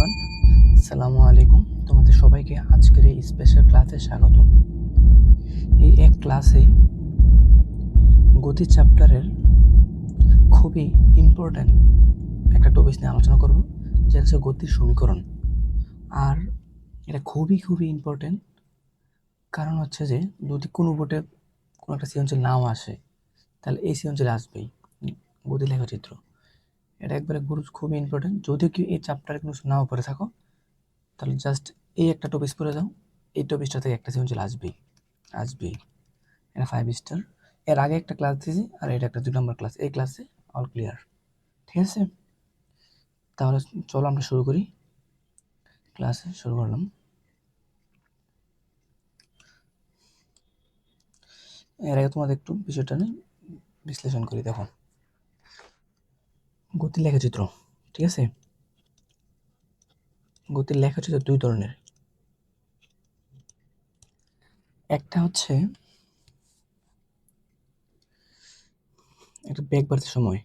Everyone, আসসালামু আলাইকুম। তোমাদের সবাইকে আজকের এই স্পেশাল ক্লাসে স্বাগত। এই এক ক্লাসে গতি চ্যাপ্টারের খুবই ইম্পর্ট্যান্ট একটা টপিক নিয়ে আলোচনা করব, যেটা হচ্ছে গতির সমীকরণ। আর এটা খুবই ইম্পর্ট্যান্ট, কারণ হচ্ছে যে যদি কোনো বোর্ডে কোনো একটা সৃজনশীল নাও আসে, তাহলে এই সৃজনশীল আসবেই গতি লেখচিত্র। এটা একবারে খুবই ইম্পর্ট্যান্ট। যদিও কি এই চ্যাপ্টারে কোনো নাও পড়ে থাকো, তাহলে জাস্ট এই একটা টপিক পড়ে যাও, এই টপিকটা থেকে একটা সৃজনশীল আসবেই। এটা 5 স্টার। এর আগে একটা ক্লাস দিয়েছি, আর এটা একটা 2 নম্বর ক্লাস। এই ক্লাসে অল ক্লিয়ার, ঠিক আছে? তাহলে চলো আমরা শুরু করি। ক্লাসে শুরু করলাম। এর আগে তোমাদের একটু বিষয়টা নিয়ে বিশ্লেষণ করি। দেখো, গতির লেখচিত্র, ঠিক আছে? গতির লেখচিত্র দুই ধরনের। একটা হচ্ছে একটা বেগ বাড়ছে সময়,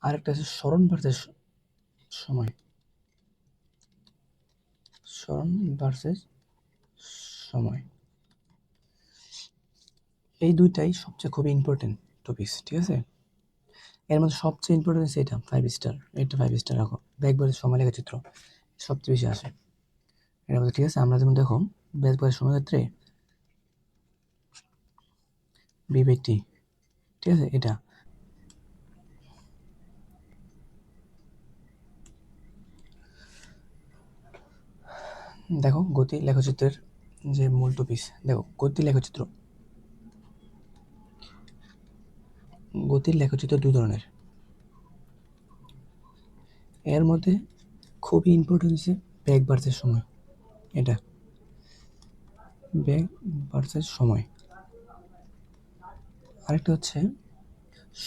আর একটা হচ্ছে সরণ বাড়ছে সময়, সময়। এই দুইটাই সবচেয়ে খুবই ইম্পর্টেন্ট টপিকস, ঠিক আছে? এর মধ্যে সবচেয়ে ইম্পর্টেন্ট হচ্ছে এটা 5 স্টার। এটা 5 স্টার রাখো। বেগ বাড়ছে সময় লেখচিত্র সবচেয়ে বেশি আসে এর মধ্যে, ঠিক আছে? আমরা যেমন দেখো, বেগ বাড়ছে সময় ক্ষেত্রে বি/টি, ঠিক আছে? এটা দেখো গতি লেখচিত্রের যে মূল টপিক। দেখো, গতির লেখচিত্র দুই ধরনের। এর মধ্যে খুবই ইম্পর্টেন্ট হচ্ছে বেগ ভার্সেস সময়। এটা বেগ ভার্সেস সময়। আরেকটা হচ্ছে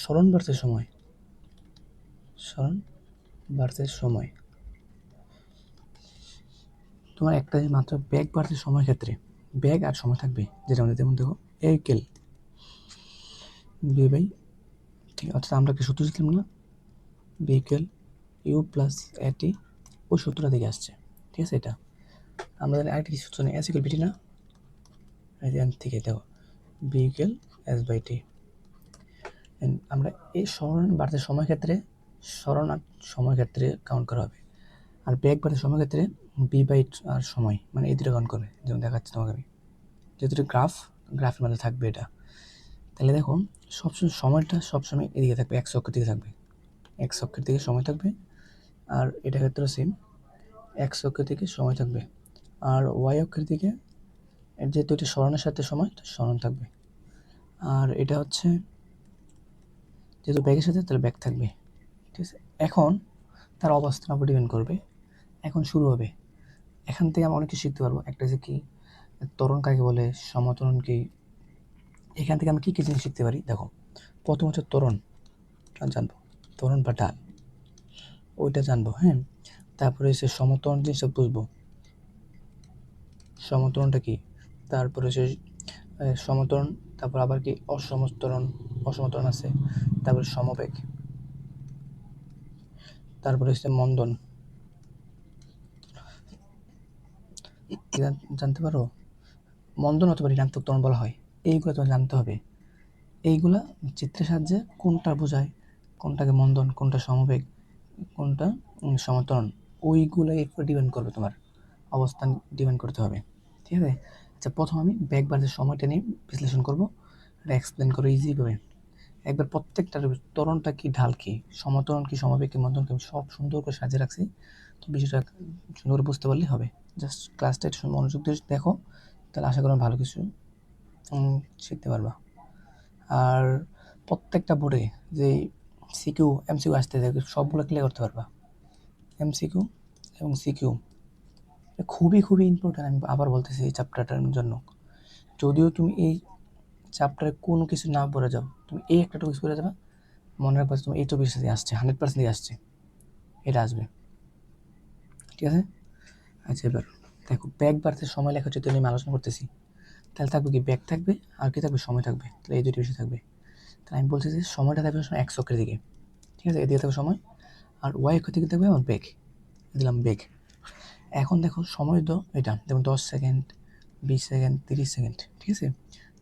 সরণ ভার্সেস সময়। তোমার একটা মাত্র বেগ ভার্সেস সময় ক্ষেত্রে বেগ আর সময় থাকবে, যেটা আমাদের যেমন দেখো এইকেল বি বাই, ঠিক আছে? অর্থাৎ আমরা কি সূত্র শিখলাম না, বিকেল ইউ প্লাস এটি, ওই সূত্রটা থেকে আসছে, ঠিক আছে? এটা আমরা আরেকটা কি সূত্র নেই, এস ইকুয়াল বিটি না, থেকে দেখো বিকেল এস বাই টি। আমরা এই সরণ বাড়তে সময় ক্ষেত্রে কাউন্ট করা হবে, আর বেগ বাড়তে সময় ক্ষেত্রে বি বাই আর সময়, মানে এই দুটো কাউন্ট করবে। যেমন দেখাচ্ছি তোমাকে আমি, যেহেতু গ্রাফের মধ্যে থাকবে এটা। তাহলে দেখো, সময়টা সবসময় এদিকে থাকবে, এক্স অক্ষের দিকে থাকবে, এক্স অক্ষের দিকে সময় থাকবে। আর এটা ক্ষেত্রে সেম, এক্স অক্ষের দিকে সময় থাকবে, আর ওয়াই অক্ষের দিকে যেহেতু এটা সরণের সাথে সময়, সরণ থাকবে। আর এটা হচ্ছে যেহেতু ব্যাগের সাথে, তাহলে ব্যাগ থাকবে, ঠিক আছে? এখন তার অবস্থার উপর ডিপেন্ড করবে। এখন শুরু হবে, এখান থেকে আমরা অনেক কিছু শিখতে পারবো। একটা যে কি ত্বরণ কাকে বলে, সমত্বরণ কি, এখান থেকে আমরা কী কী জিনিস শিখতে পারি। দেখো, প্রথম হচ্ছে ত্বরণ জানবো, ত্বরণ বা ঢাল, ওইটা জানবো, হ্যাঁ। তারপরে হচ্ছে সমত্বরণ জিনিসটা বুঝবো, সমত্বরণটা কি। তারপরে হচ্ছে সমত্বরণ, তারপর আবার কি অসমত্বরণ আছে। তারপরে সমবেগ, তারপরে হচ্ছে মন্দন। জানতে পারো মন্দন অথবা ঋণাত্মক ত্বরণ বলা হয়, এইগুলো তোমার জানতে হবে। এইগুলা চিত্রের সাহায্যে কোনটা বোঝায়, কোনটাকে মন্দন, কোনটা সমবেগ, কোনটা সমত্বরণ, ওইগুলো এরপর ডিপেন্ড করবে, তোমার অবস্থান ডিপেন্ড করতে হবে, ঠিক আছে? আচ্ছা, প্রথম আমি বেগ বাড়ার সময়টা নিয়ে বিশ্লেষণ করবো, এটা এক্সপ্লেন করো ইজিভাবে। একবার প্রত্যেকটার ত্বরণটা কি, ঢাল কি, সমত্বরণ কি, সমবেগ কি, মন্দন কি, সব সুন্দর করে সাজিয়ে রাখছি। তো বিষয়টা সুন্দর করে বুঝতে পারলেই হবে। জাস্ট ক্লাসটা একটু মনোযোগ দিয়ে দেখো, তাহলে আশা করি ভালো কিছু শিখতে পারবা। আর প্রত্যেকটা বোর্ডে যে সিকিউ এমসিকিউ আসতে থাকে, সবগুলো ক্লিয়ার করতে পারবা। এমসিকিউ এবং সিকিউ খুবই ইম্পর্ট্যান্ট। আমি আবার বলতেছি এই চ্যাপ্টারটার জন্য, যদিও তুমি এই চ্যাপ্টারে কোনো কিছু না পড়ে যাও, তুমি এই একটা টপিক পড়ে যাবে, মনে রাখবা তুমি এই টপিকের সাথে আসছে, 100% আসছে, এটা আসবে, ঠিক আছে? আচ্ছা, এবার দেখো, ব্যাগ বাড়তে সময় লেখা যদি আমি আলোচনা করতেছি, তাহলে থাকবে কি, ব্যাগ থাকবে আর কি থাকবে, সময় থাকবে। তাহলে এই দুটি বিষয় থাকবে। তাহলে আমি বলছি যে সময়টা থাকবে সময় এক্স অক্ষের দিকে, ঠিক আছে, এদিকে থাকবে সময়, আর ওয়াই অক্ষের দিকে থাকবে আমার বেগ, দিলাম বেগ। এখন দেখো সময় তো এটা যেমন 10 সেকেন্ড, 20 সেকেন্ড, 30 সেকেন্ড, ঠিক আছে,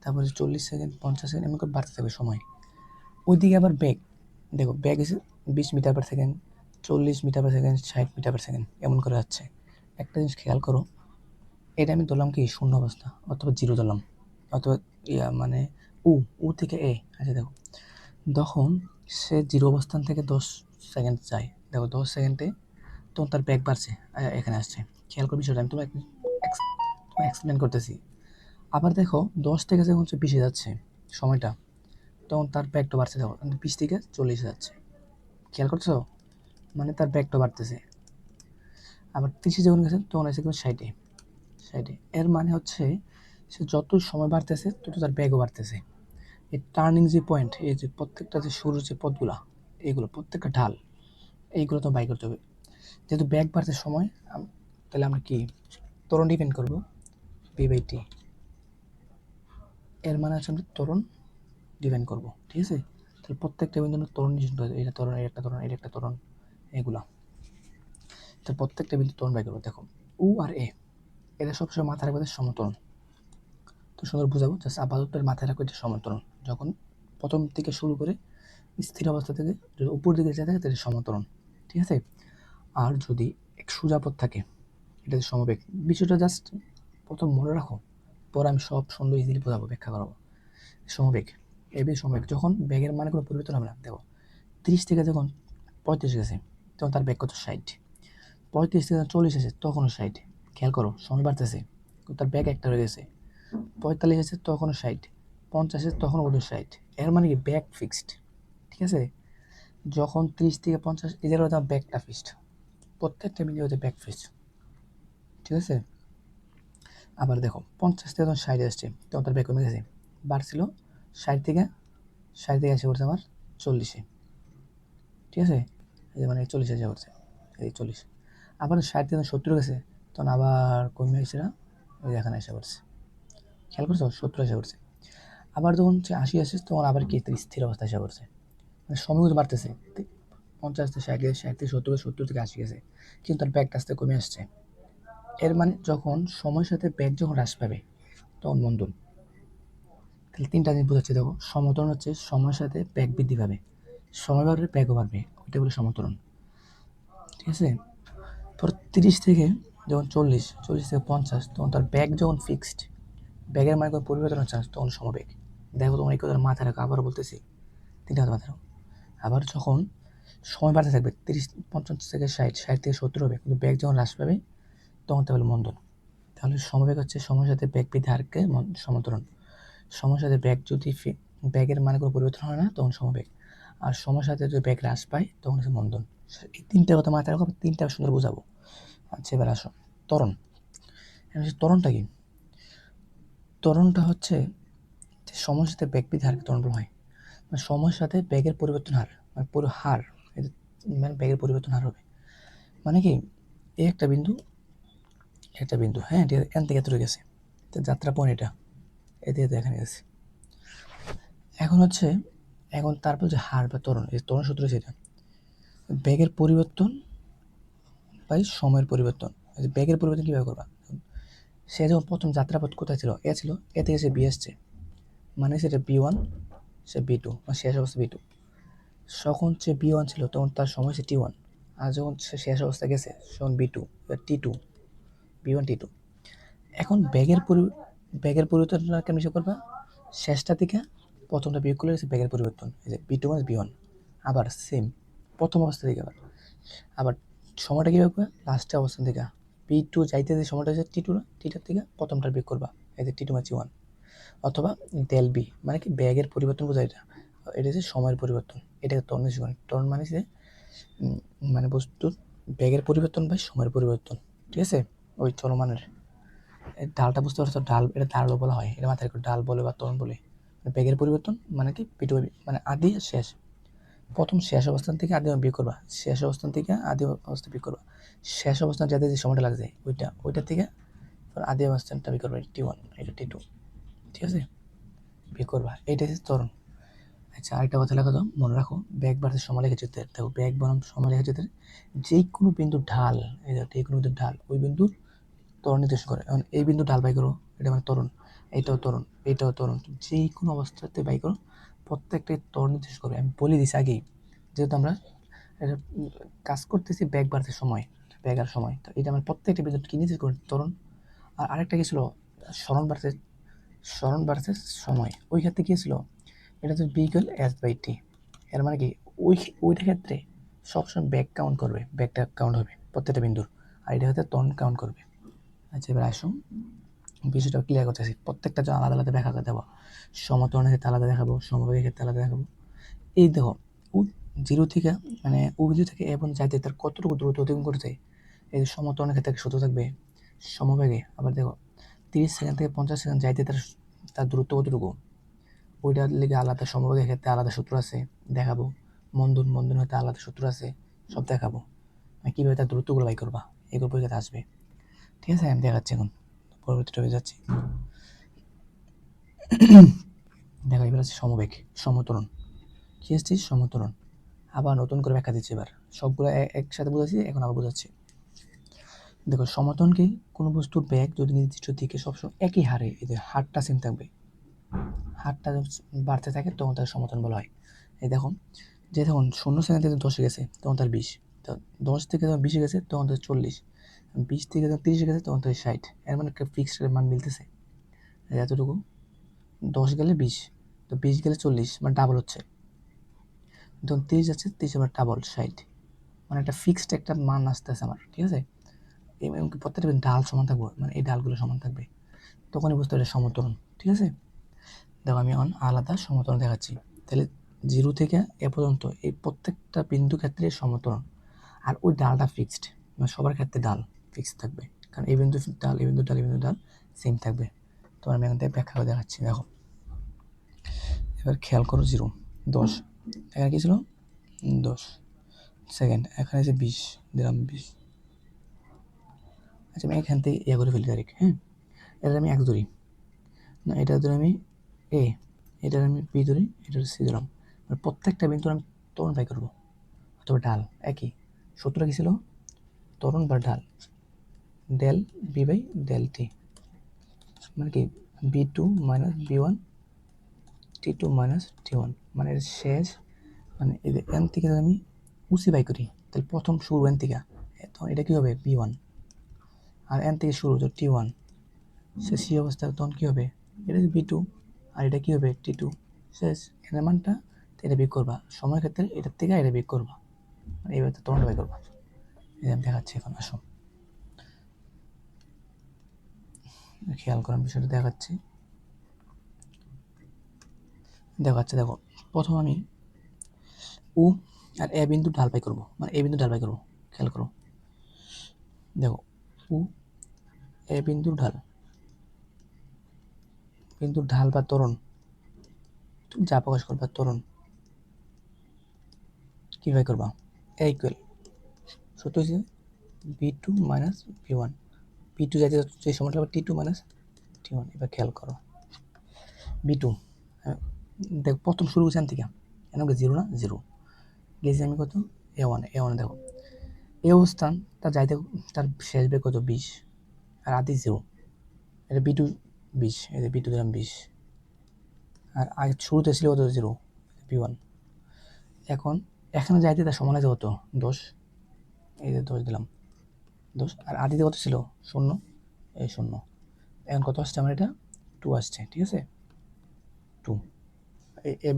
তারপরে 40 সেকেন্ড, 50 সেকেন্ড, এমন করে বাড়তে থাকবে সময়। ওইদিকে আবার বেগ, দেখো বেগ এসে 20 মিটার/সেকেন্ড, 40 মিটার/সেকেন্ড, 60 মিটার/সেকেন্ড, এমন করে যাচ্ছে। একটা জিনিস খেয়াল করো, এটা আমি ধরলাম কি শূন্য অবস্থা, অথবা জিরো ধরলাম, অথবা মানে উ থেকে এ। আচ্ছা দেখো, যখন সে জিরো অবস্থান থেকে 10 সেকেন্ড যায়, দেখো 10 সেকেন্ডে তখন তার ব্যাক বাড়ছে, এখানে আসছে। খেয়াল করো বিষয়টা, আমি তোমার এক্সপ্লেন করতেছি। আবার দেখো 10 থেকে যখন সে 20-এ যাচ্ছে সময়টা, তখন তার ব্যাকটা বাড়ছে, দেখো 20 থেকে 40-এ যাচ্ছে। খেয়াল করছো, মানে তার ব্যাকটা বাড়তেছে। আবার 30-এ যখন গেছে তখন এসে কিন্তু 60-এ। এর মানে হচ্ছে সে যত সময় বাড়তেছে তত তার ব্যাগও বাড়তেছে। এই টার্নিং যে পয়েন্ট, এই যে প্রত্যেকটা যে শুরুর যে পথগুলা, এইগুলো প্রত্যেকটা ঢাল, এইগুলো তো বাই করতে হবে। যেহেতু ব্যাগ বাড়ছে সময়, তাহলে আমরা কি ত্বরণ ডিপেন্ড করবো পি/টি। এর মানে হচ্ছে আমরা ত্বরণ ডিপেন্ড করবো, ঠিক আছে। তাহলে প্রত্যেকটা বিন্দু ত্বরণ নির্ণয় করতে হবে, এটা ত্বরণ, এটা একটা ত্বরণ, এটা একটা ত্বরণ, এগুলা। তো প্রত্যেকটা বিন্দু ত্বরণ বাই করবো। দেখো উ আর এ, এটা সবসময় মাথায় রাখবে সমত্বরণ। তো সুন্দর বুঝাবো, জাস্ট আপাতত মাথায় রাখবে এটা সমত্বরণ। যখন প্রথম থেকে শুরু করে স্থির অবস্থা থেকে যদি উপর দিকে যেতে থাকে তাহলে সমত্বরণ, ঠিক আছে। আর যদি এক সোজা পথ থাকে, এটা সমবেগ। বিষয়টা জাস্ট প্রথম মনে রাখো, পরে আমি সব সুন্দর ইজিলি বোঝাবো, ব্যাখ্যা করাবো। সমবেগ, এবি সমবেগ, যখন বেগের মানে কোনো পরিবর্তন হবে না। দেখো 30 থেকে যখন 35 গেছে তখন তার বেগ কত 60, 35 থেকে 40 এসে তখনও 60। খেয়াল করো সময় বাড়তেছে, তার বেগ একটা হয়ে গেছে। 45 এসে তখনও 60, 50 এসে তখনও কত 60। এর মানে কি ব্যাক ফিক্সড, ঠিক আছে। যখন 30 থেকে 50 এদের হচ্ছে ব্যাকটা ফিক্সড, প্রত্যেকটা মিলিয়ে হচ্ছে ব্যাক ফিক্সড, ঠিক আছে। আবার দেখো 50 থেকে যখন 60 আসছে তখন তার ব্যাক কমে গেছে, বাড়ছিল 60 থেকে এসে পড়ছে আমার 40-এ, ঠিক আছে। এই যে মানে 40 এসে পড়ছে, এই 40। আবার 60 থেকে 70 গেছে তখন আবার কমে এসে না, ওই এখানে এসে পড়ছে। খেয়াল করছো 70 এসে পড়ছে। আবার যখন 80 আসে তখন আবার কি স্থির অবস্থা এসে পড়ছে, মানে সময় কিন্তু বাড়তেছে। 50 থেকে 60 গেছে, 60 থেকে 70, 70 থেকে 80 গেছে, কিন্তু তার ব্যাগটা আস্তে কমে আসছে। এর মানে যখন সময়ের সাথে ব্যাগ যখন হ্রাস পাবে তখন মন্দন। তাহলে তিনটা জিনিস বোঝাচ্ছে, দেখো সমতরণ হচ্ছে সময়ের সাথে ব্যাগ বৃদ্ধি পাবে, সময় বাড়বে ব্যাগও বাড়বে, ওইটা বলে সমতরণ, ঠিক আছে। পর 30 থেকে যখন 40, 40 থেকে 50 তখন তার ব্যাগ যখন ফিক্সড, ব্যাগের মানে কোনো পরিবর্তন হচ্ছে না, তখন সমবেগ। দেখো তোমার এই কথা মাথায় রাখো, আবারও বলতেছি, তিনটা কথা মাথায় রাখো। আবার যখন সময় বাড়তে থাকবে 30, 50 থেকে 60, 60 থেকে 70 হবে, কিন্তু ব্যাগ যখন হ্রাস পাবে তখন তা হলো মন্দন। তাহলে সমবেগ হচ্ছে সময়ের সাথে ব্যাগ বৃদ্ধি হারকে সমতরণ। সময়ের সাথে ব্যাগ যদি ব্যাগের মানে কোনো পরিবর্তন হয় না তখন সমবেগ, আর সময়ের সাথে যদি ব্যাগ হ্রাস পায় তখন হচ্ছে মন্দন। এই তিনটা কথা মাথায় রাখো, তিনটা সুন্দর বোঝাবো। আচ্ছা এবার আসো ত্বরণ। ত্বরণটা কি? ত্বরণটা হচ্ছে যে সময়ের সাথে ব্যাগ বৃদ্ধি হারকে ত্বরণ বলা হয়। মানে সময়ের সাথে ব্যাগের পরিবর্তন হার, মানে পুরো হার, মানে ব্যাগের পরিবর্তন হার হবে। মানে কি এই একটা বিন্দু, হ্যাঁ ঠিক আছে, এখান থেকে এতটুকু গেছে, তো যাত্রা পয়েন্ট এটা, এদিকে এখানে গেছে। এখন হচ্ছে, এখন তারপর যে হার বা ত্বরণ, এই ত্বরণ সূত্র যেটা, বেগের পরিবর্তন বাই সময়ের পরিবর্তন। বেগের পরিবর্তন কীভাবে করবা? সে যখন প্রথম যাত্রাপথ কোথায় ছিল, এ ছিল, এ থেকে সে বি আসছে, মানে সেটা বি1, সে বি2, মানে শেষ অবস্থা বি2। যখন সে বি1 ছিল তখন তার সময় সে টি1, আর যখন সে শেষ অবস্থা গেছে তখন বি2, টি2, বি1 টি2। এখন ব্যাগের পরিবর্তনটা কেমন হিসাব করবা? শেষটা থেকে প্রথমটা বিয়োগ করলে ব্যাগের পরিবর্তন, এই যে বি2 মাইনাস বি1। আবার সেম প্রথম অবস্থা থেকে আবার সময়টা কীভাবে করবা? লাস্টের অবস্থান থেকে বি2 যাইতে যে সময়টা হচ্ছে টি2 থেকে প্রথমটা বিয়োগ করবা, এই যে টি2 মাইনাস টি1। অথবা ডেল বি, মানে কি ব্যাগের পরিবর্তন বোঝায় এটা, এটা হচ্ছে সময়ের পরিবর্তন। এটাকে ত্বরণ হিসেবে, ত্বরণ মানে যে মানে বস্তুর ব্যাগের পরিবর্তন বা সময়ের পরিবর্তন, ঠিক আছে, ওই চলমানের। ডালটা বুঝতে পারছো, ডাল, এটা ডালও বলা হয়, এটা মাথায় রেখো, ডাল বলে বা ত্বরণ বলে। ব্যাগের পরিবর্তন মানে কি পিটু, মানে আদি আর শেষ। প্রথম শেষ অবস্থান থেকে আদি বিয়োগ করবা, শেষ অবস্থান থেকে আদি অবস্থা বিয়োগ করবা, শেষ অবস্থান যাতে যে সময়টা লাগছে ওইটা থেকে আদি অবস্থানটা বিয়োগ করবা, টি1, এটা টি2, ঠিক আছে, বিয়োগ করবা, এইটা হচ্ছে ত্বরণ। আচ্ছা, আরেকটা কথা লেখা তো মনে রাখো, ব্যাক ভার্সেস সমলেখচিত্রের, দেখো ব্যাক বনাম সমলেখচিত্রের যে কোনো বিন্দুর ঢাল, এই যে কোনো বিন্দুর ঢাল ওই বিন্দুর ত্বরণ নির্দেশ করে। এখন এই বিন্দু ঢাল বাই করো, এটা মানে ত্বরণ, এইটাও ত্বরণ, এইটাও ত্বরণ, যে কোনো অবস্থাতে বাই করো, প্রত্যেকটাই ত্বরণ নির্দেশ করে। আমি বলে দিছি আগেই, যেহেতু আমরা এটা কাজ করতেছি ব্যাক ভার্সেস সময়, ব্যাক আর সময়, তো এটা আমার প্রত্যেকটা বিন্দু কি নির্দেশ করে, ত্বরণ। আর আরেকটা কি ছিল, স্মরণ ভার্সেস সময়, ওই ক্ষেত্রে কি ছিল, এটা হচ্ছে B equal S by T. এর মানে কি, ওইটা ক্ষেত্রে সবসময় ব্যাক কাউন্ট করবে, ব্যাকটা কাউন্ট হবে প্রত্যেকটা বিন্দুর, আর এটা হচ্ছে ত্বরণ কাউন্ট করবে। আচ্ছা, এবার আসুন বিষয়টা ক্লিয়ার করতেছি, প্রত্যেকটা জন্য আলাদা আলাদা ব্যাখ্যা দেবো। সমত্বরণের ক্ষেত্রে আলাদা দেখাবো, সমবেগের ক্ষেত্রে আলাদা দেখাবো। এই দেখো, ও জিরো থেকে মানে ও বিন্দু থেকে এবং যাইতে তার কতটুকু দূরত্ব অতিক্রম করতে চাই, এই সমত্বরণের ক্ষেত্রে সূত্র থাকবে সমবেগে। আবার দেখো 30 সেকেন্ড থেকে 50 সেকেন্ড যাইতে তার তার দূরত্ব কতটুকু, ওইটার লেগে আলাদা, সমবেগের ক্ষেত্রে আলাদা সূত্র আছে, দেখাবো। মন্দন হতে আলাদা সূত্র আছে, সব দেখাবো। কীভাবে তার দূরত্বগুলো বাই করবা, এগুলো পরীক্ষাতে আসবে। ঠিক আছে, আমি দেখাচ্ছি এখন, পরবর্তী টপিকে যাচ্ছি। দেখো, এবার আছে সমবেগ, সমত্বরণ। কি আসছে, সমত্বরণ। আবার নতুন করে ব্যাখ্যা দিচ্ছি, এবার সবগুলো একসাথে বোঝাচ্ছি, এখন আবার বোঝাচ্ছি। দেখো, সমত্বরণ কি, কোনো বস্তুর বেগ যদি নির্দিষ্ট দিকে সবসময় একই হারে, এদের হারটা সেম থাকবে, হারটা বাড়তে থাকে তখন তার সমত্বরণ বলা হয়। এই দেখো, যে তখন 0 সেকেন্ড থেকে 10 গেছে তখন তার 20, তো 10 থেকে যখন 20 গেছে তখন তার 40, 20 থেকে যখন 30 গেছে তখন তার 60। এর মানে একটা ফিক্সড মান মিলতেছে এতটুকু। 10 গেলে 20, তো 20 গেলে 40, মানে ডাবল হচ্ছে। যখন 30 যাচ্ছে 30 আবার ডাবল 60, মানে একটা ফিক্সড একটা মান আসতেছে আমার। ঠিক আছে, এমনকি প্রত্যেকটা ডাল সমান থাকবে, মানে এই ডালগুলো সমান থাকবে, তখনই বুঝতে হবে সমত্বরণ। ঠিক আছে, দেখো আমি এখন আলাদা সমত্বরণ দেখাচ্ছি। তাহলে 0 থেকে এ পর্যন্ত এই প্রত্যেকটা বিন্দু ক্ষেত্রে সমত্বরণ, আর ওই ডালটা ফিক্সড, মানে সবার ক্ষেত্রে ডাল ফিক্সড থাকবে, কারণ এই বিন্দু ডাল, এই বিন্দু ডাল, এই বিন্দু ডাল সেম থাকবে। তো আমি এখান থেকে ব্যাখ্যা করে দেখাচ্ছি। দেখো, এবার খেয়াল করো, 0, 10, এখানে কি ছিল 10 সেকেন্ড, এখানে যে 20 দিলাম 20। আচ্ছা, আমি এখান থেকে ইয়ে করে ফেলি ডাইরেক্ট। হ্যাঁ, এটা আমি এক ধরি না, এটা ধরে আমি এ, এটার আমি বি ধরি, এটার সি ধরলাম, মানে প্রত্যেকটা বিন্দু আমি ত্বরণ বাই করবো, অথবা ঢাল। একই সূত্রটা কি ছিল, ত্বরণ বা ঢাল, del V by del T, মানে কি B2 minus B1 T2 minus T1, মানে এর শেষ, মানে এদের এন থেকে যদি আমি উসি বাই করি, তাহলে প্রথম শুরু এন থেকে, তখন এটা কী হবে B1, আর এন থেকে শুরু তো T1, শেষ সি অবস্থা তখন কী হবে, এটা B2, আর এটা কী হবে T2 শেষ। এর মানটা এটা বিয়োগ করবা, সময়ের ক্ষেত্রে এটার থেকে এটা বিয়োগ করবা, মানে এইভাবে তোমার বাই করবা। এই আমি দেখাচ্ছি এখন, আসো খেয়াল করার বিষয়টা দেখাচ্ছি। দেখাচ্ছে, দেখো প্রথম আমি ও আর এ বিন্দু ঢাল বাই করবো, মানে এ বিন্দু ঢাল বাই করবো। খেয়াল করো, দেখো ও এ বিন্দুর ঢাল, বিন্দুর ঢাল বা ত্বরণ, তুমি যা প্রকাশ করবা ত্বরণ কীভাবে করবা, এ ইকুয়াল সূত্র হচ্ছে B2 মাইনাস B1, B2 যাইতে যে সময়টা হবে T2 মাইনাস T1। এবার খেয়াল করো, B2 দেখো প্রথম শুরু হচ্ছে থেকে, কেন 0 না 0, গেছি আমি কত A1, দেখো এই অবস্থান তার যাইতে, তার শেষ বেগ কত 20, আর আদি 0, এটা B2 20, এটা B2 দিলাম 20, আর আগে শুরুতে ছিল কত 0, B1। এখন এখানে যাইতে তার সমান আছে কত 10, এই যে 10 দিলাম 10, আর আদিতে কত ছিল 0, এই 0, এখন কত আসছে আমার, এটা 2 আসছে। ঠিক আছে, 2 এ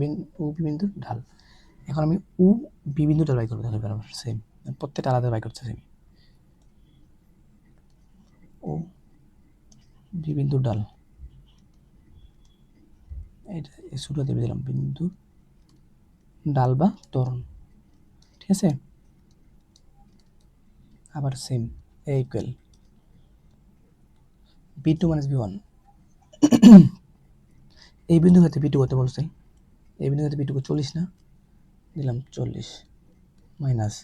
বিন্দুর ঢাল। এখন আমি উ বি বিন্দুটা বাই করবো, দেখো বরাবর সেম, প্রত্যেকটা আলাদা বাই করতেছি আমি। ও বি বিন্দুর ঢাল, এটা ছোটো দেবে দিলাম বিন্দু ডাল বা ত্বরণ। ঠিক আছে, আবার সেম এ ইকুয়াল B2 মাইনাস B1। এই বিন্দু ক্ষেত্রে B2 কত বলছে, এই বিন্দু ক্ষেত্রে B2 40 না, দিলাম 40 মাইনাস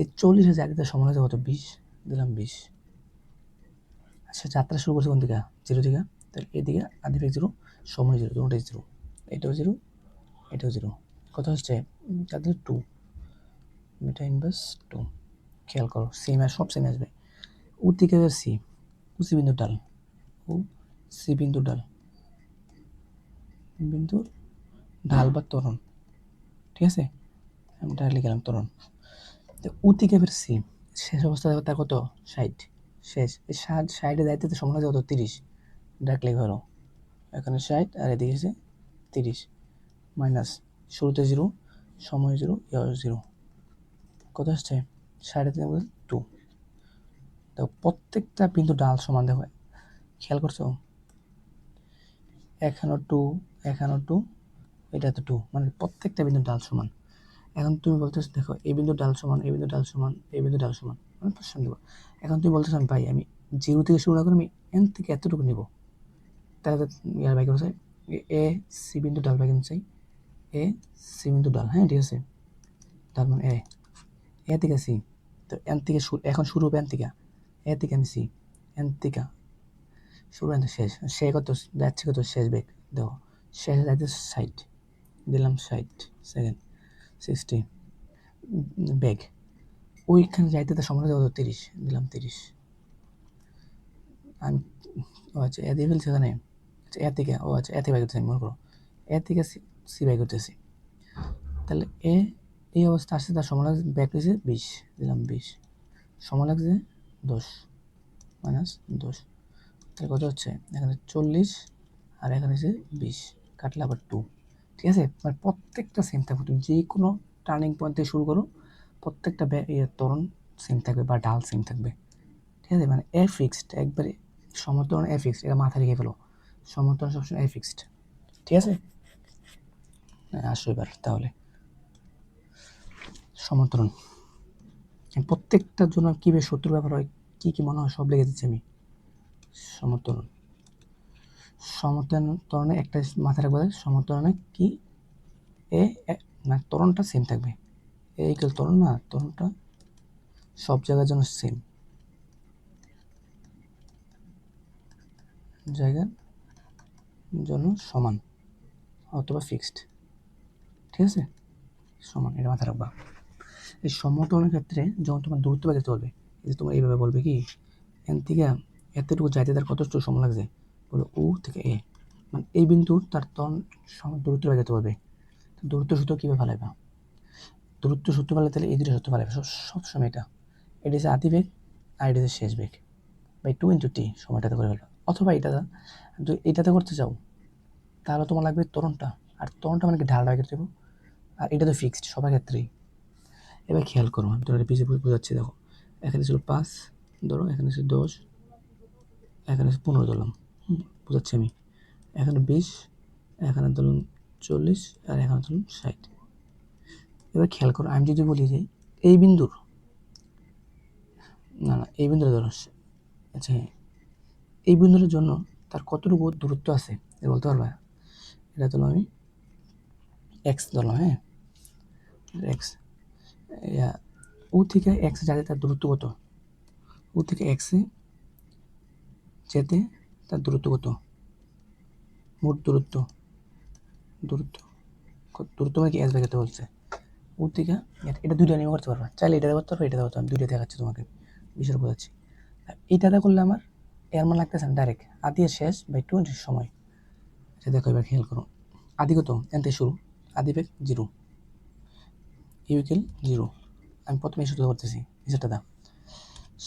এই 40 আছে, আগে সমান আছে কত 20, দিলাম 20। আচ্ছা, যাত্রা শুরু করছে কোন দিকে, 0 থেকে, তাহলে এদিকে আদি বেগ 0, সময় 0, দুটোটাই 0, এটাও 0, এটাও জিরো। কত হচ্ছে তাদের 2, এটা ইনভার্স 2। খেয়াল করো সেম আর সব সেম আসবে। ও থেকে সি, ও সি বিন্দু ডাল, ও সি বিন্দু ডাল, বিন্দুর ঢাল বা ত্বরণ, ঠিক আছে? আমি ডাইরেক্ট গেলাম ত্বরণ। তো ও থেকে ফের সি, শেষ অবস্থা দেখো তার কত 60, শেষ এই 60-এ যাইতে তো সময় লাগে কত 30, ডাইরেক্ট লেখা হলো এখানে 60 আর এদিকে আছে 30, মাইনাস শুরুতে 0, সময় 0, ইয়াও 0, কত আসছে 3.5 2। তো প্রত্যেকটা বিন্দু ডাল সমান দেখো, খেয়াল করছো এখানেও 2, এখানেও 2, এটা তো 2, মানে প্রত্যেকটা বিন্দু ডাল সমান। এখন তুমি বলতেছো দেখো এই বিন্দু ডাল সমান, এই বিন্দু ডাল সমান, এই বিন্দু ডাল সমান, মানে প্রশ্ন দেবো। এখন তুমি বলতেছো ভাই আমি 0 থেকে শুরু না করে আমি n থেকে এতটুকু নিব, তাহলে ইয়ার বাই করছে এ সি বিন্দু ডাল বাই করছে এ সি বিন্দু ডাল, হ্যাঁ ঠিক আছে, তার মানে এ থেকে সি, তো এন থেকে এখন শুরু হবে এন থেকে, এ থেকে আমি সি, এন থেকে শুরু এন শেষ, সে কত যাচ্ছে কত শেষ বেগ দেখো, শেষ যাচ্ছে 60, দিলাম 60 সেকেন্ড 60 বেগ, ওইখানে যাইতে তো সময় কত 30, দিলাম 30। আমি ও আচ্ছা এ দিয়ে ফেলছি এখানে, আচ্ছা এ থেকে, ও আচ্ছা এ থেকে বাই করতেছি মনে করো, এ থেকে সি বাই করতেছি, তাহলে এ এই অবস্থা আসছে তার সময় লাগছে ব্যাক হয়েছে 20, দিলাম 20, সময় লাগছে 10 মাইনাস 10, তাহলে কত হচ্ছে এখানে 40 আর এখানে হচ্ছে 20, কাটলে আবার 2, ঠিক আছে? মানে প্রত্যেকটা সেম থাকবে, তুমি যে কোনো টার্নিং পয়েন্ট থেকে শুরু করো প্রত্যেকটা ত্বরণ সেম থাকবে বা ডাল সেম থাকবে, ঠিক আছে? মানে এ ফিক্সড, একবারে সমত্বরণ এ ফিক্সড, এটা মাথায় রেখে ফেলো, সমত্বরণ সবসময় এ ফিক্সড, ঠিক আছে? আসো এবার তাহলে সমত্বরণ প্রত্যেকটার জন্য কীভাবে সূত্র ব্যবহার হয়, কী কী মনে হয় সব লিখে দিচ্ছি আমি। সমত্বরণ, সমত্বরণে একটা মাথায় রাখবে, সমত্বরণে কি এ না ত্বরণটা সেম থাকবে, এ ইকুয়াল ত্বরণ না, ত্বরণটা সব জায়গার জন্য সেম, জায়গার জন্য সমান অথবা ফিক্সড, ঠিক আছে? সমান, এটা মাথায় রাখবা। এই সমত্বরণের ক্ষেত্রে যখন তোমার দূরত্ব বের করতে বলবে, এই যে তোমরা এইভাবে বলবে কি এন থেকে এতটুকু যাইতে তার কতটুকু সময় লাগছে, বলো ও থেকে এ, মানে এই বিন্দু তার ত্বরণ দূরত্ব বের করতে বলবে, দূরত্ব সূত্র কীভাবে ফেলাইবা, দূরত্ব সূত্র ফেলে তাহলে এই দুটো সূত্র ফেলাইবে সবসময়, এটা হচ্ছে আদি বেগ আর এটা হচ্ছে শেষ বেগ, বাই 2 × t সময়টাতে করে ফেলবা, অথবা এটাতে করতে চাও তাহলে তোমার লাগবে ত্বরণটা, আর ত্বরণটা মানে কি ঢালটা বের করতে দেবো, আর এটা তো ফিক্সড সবার ক্ষেত্রেই। এবার খেয়াল করো আমি তোমাদের পিছিয়ে বোঝাচ্ছি, দেখো এখানে ছিল 5 ধরো, এখানে ছিল 10, এখানে 15 ধরলাম, বোঝাচ্ছি আমি, এখানে 20, এখানে ধরুন 40 আর এখানে ধরুন 60। এবার খেয়াল করো আমি যদি বলি যে এই বিন্দুর, না এই বিন্দুটা ধরো, আচ্ছা হ্যাঁ এই বিন্দুর জন্য তার কতটুকু দূরত্ব আছে এটা বলতে পারবা, এটা ধরো আমি এক্স ধরলাম, হ্যাঁ এক্স, ও থেকে এক্স যাতে তার দূরত্ব কত, ও থেকে এক্সে যেতে তার দূরত্ব কত, মোট দূরত্ব, দূরত্ব দূরত্ব মানে কি এস বের করতে বলছে, ও থেকে এটা দুইটা নিয়ে করতে পারবা, চাইলে এটাতে করতে পারবো, এটাতে করতে পারবো, দুইটা দেখাচ্ছি তোমাকে, বিষয়টা বোঝাচ্ছি। এটাতে করলে আমার এর মান লাগতেছে না ডাইরেক্ট আদি শেষ বাই 2 সময়, এটা দেখো এবার খেয়াল করো, আদি কত এন থেকে শুরু, আদি বেগ 0, ইউকেল 0, আমি প্রথমে সূত্র করতেছি নিচেরটা দাও,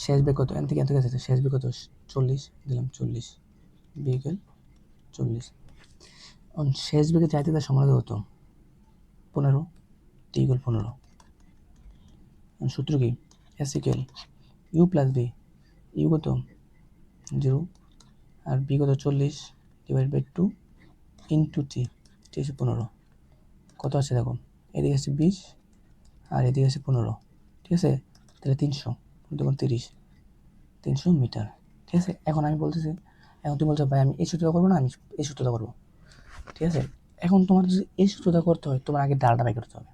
শেষ বেগ কত এন থেকে আছে, শেষ বেগ কত 40, দিলাম 40, বিকেল 40, শেষ বেগে যাইতে তার সময় কত 15, টি ইকুয়াল 15, সূত্র কি S equal you plus V, U কত 0 আর বি কত 40 divide by 2 into T, T হচ্ছে 15, কত আছে দেখো এদিকে আছে 20 আর এদিকে আছে 15, ঠিক আছে? তাহলে 300 তখন 300 মিটার, ঠিক আছে? এখন আমি বলতেছি, এখন তুমি বলছো ভাই আমি এই সূত্রটা করবো না, আমি এই সূত্রটা করবো, ঠিক আছে? এখন তোমার যদি এই সূত্রটা করতে হয় তোমার আগে ডালটা বাই করতে হবে,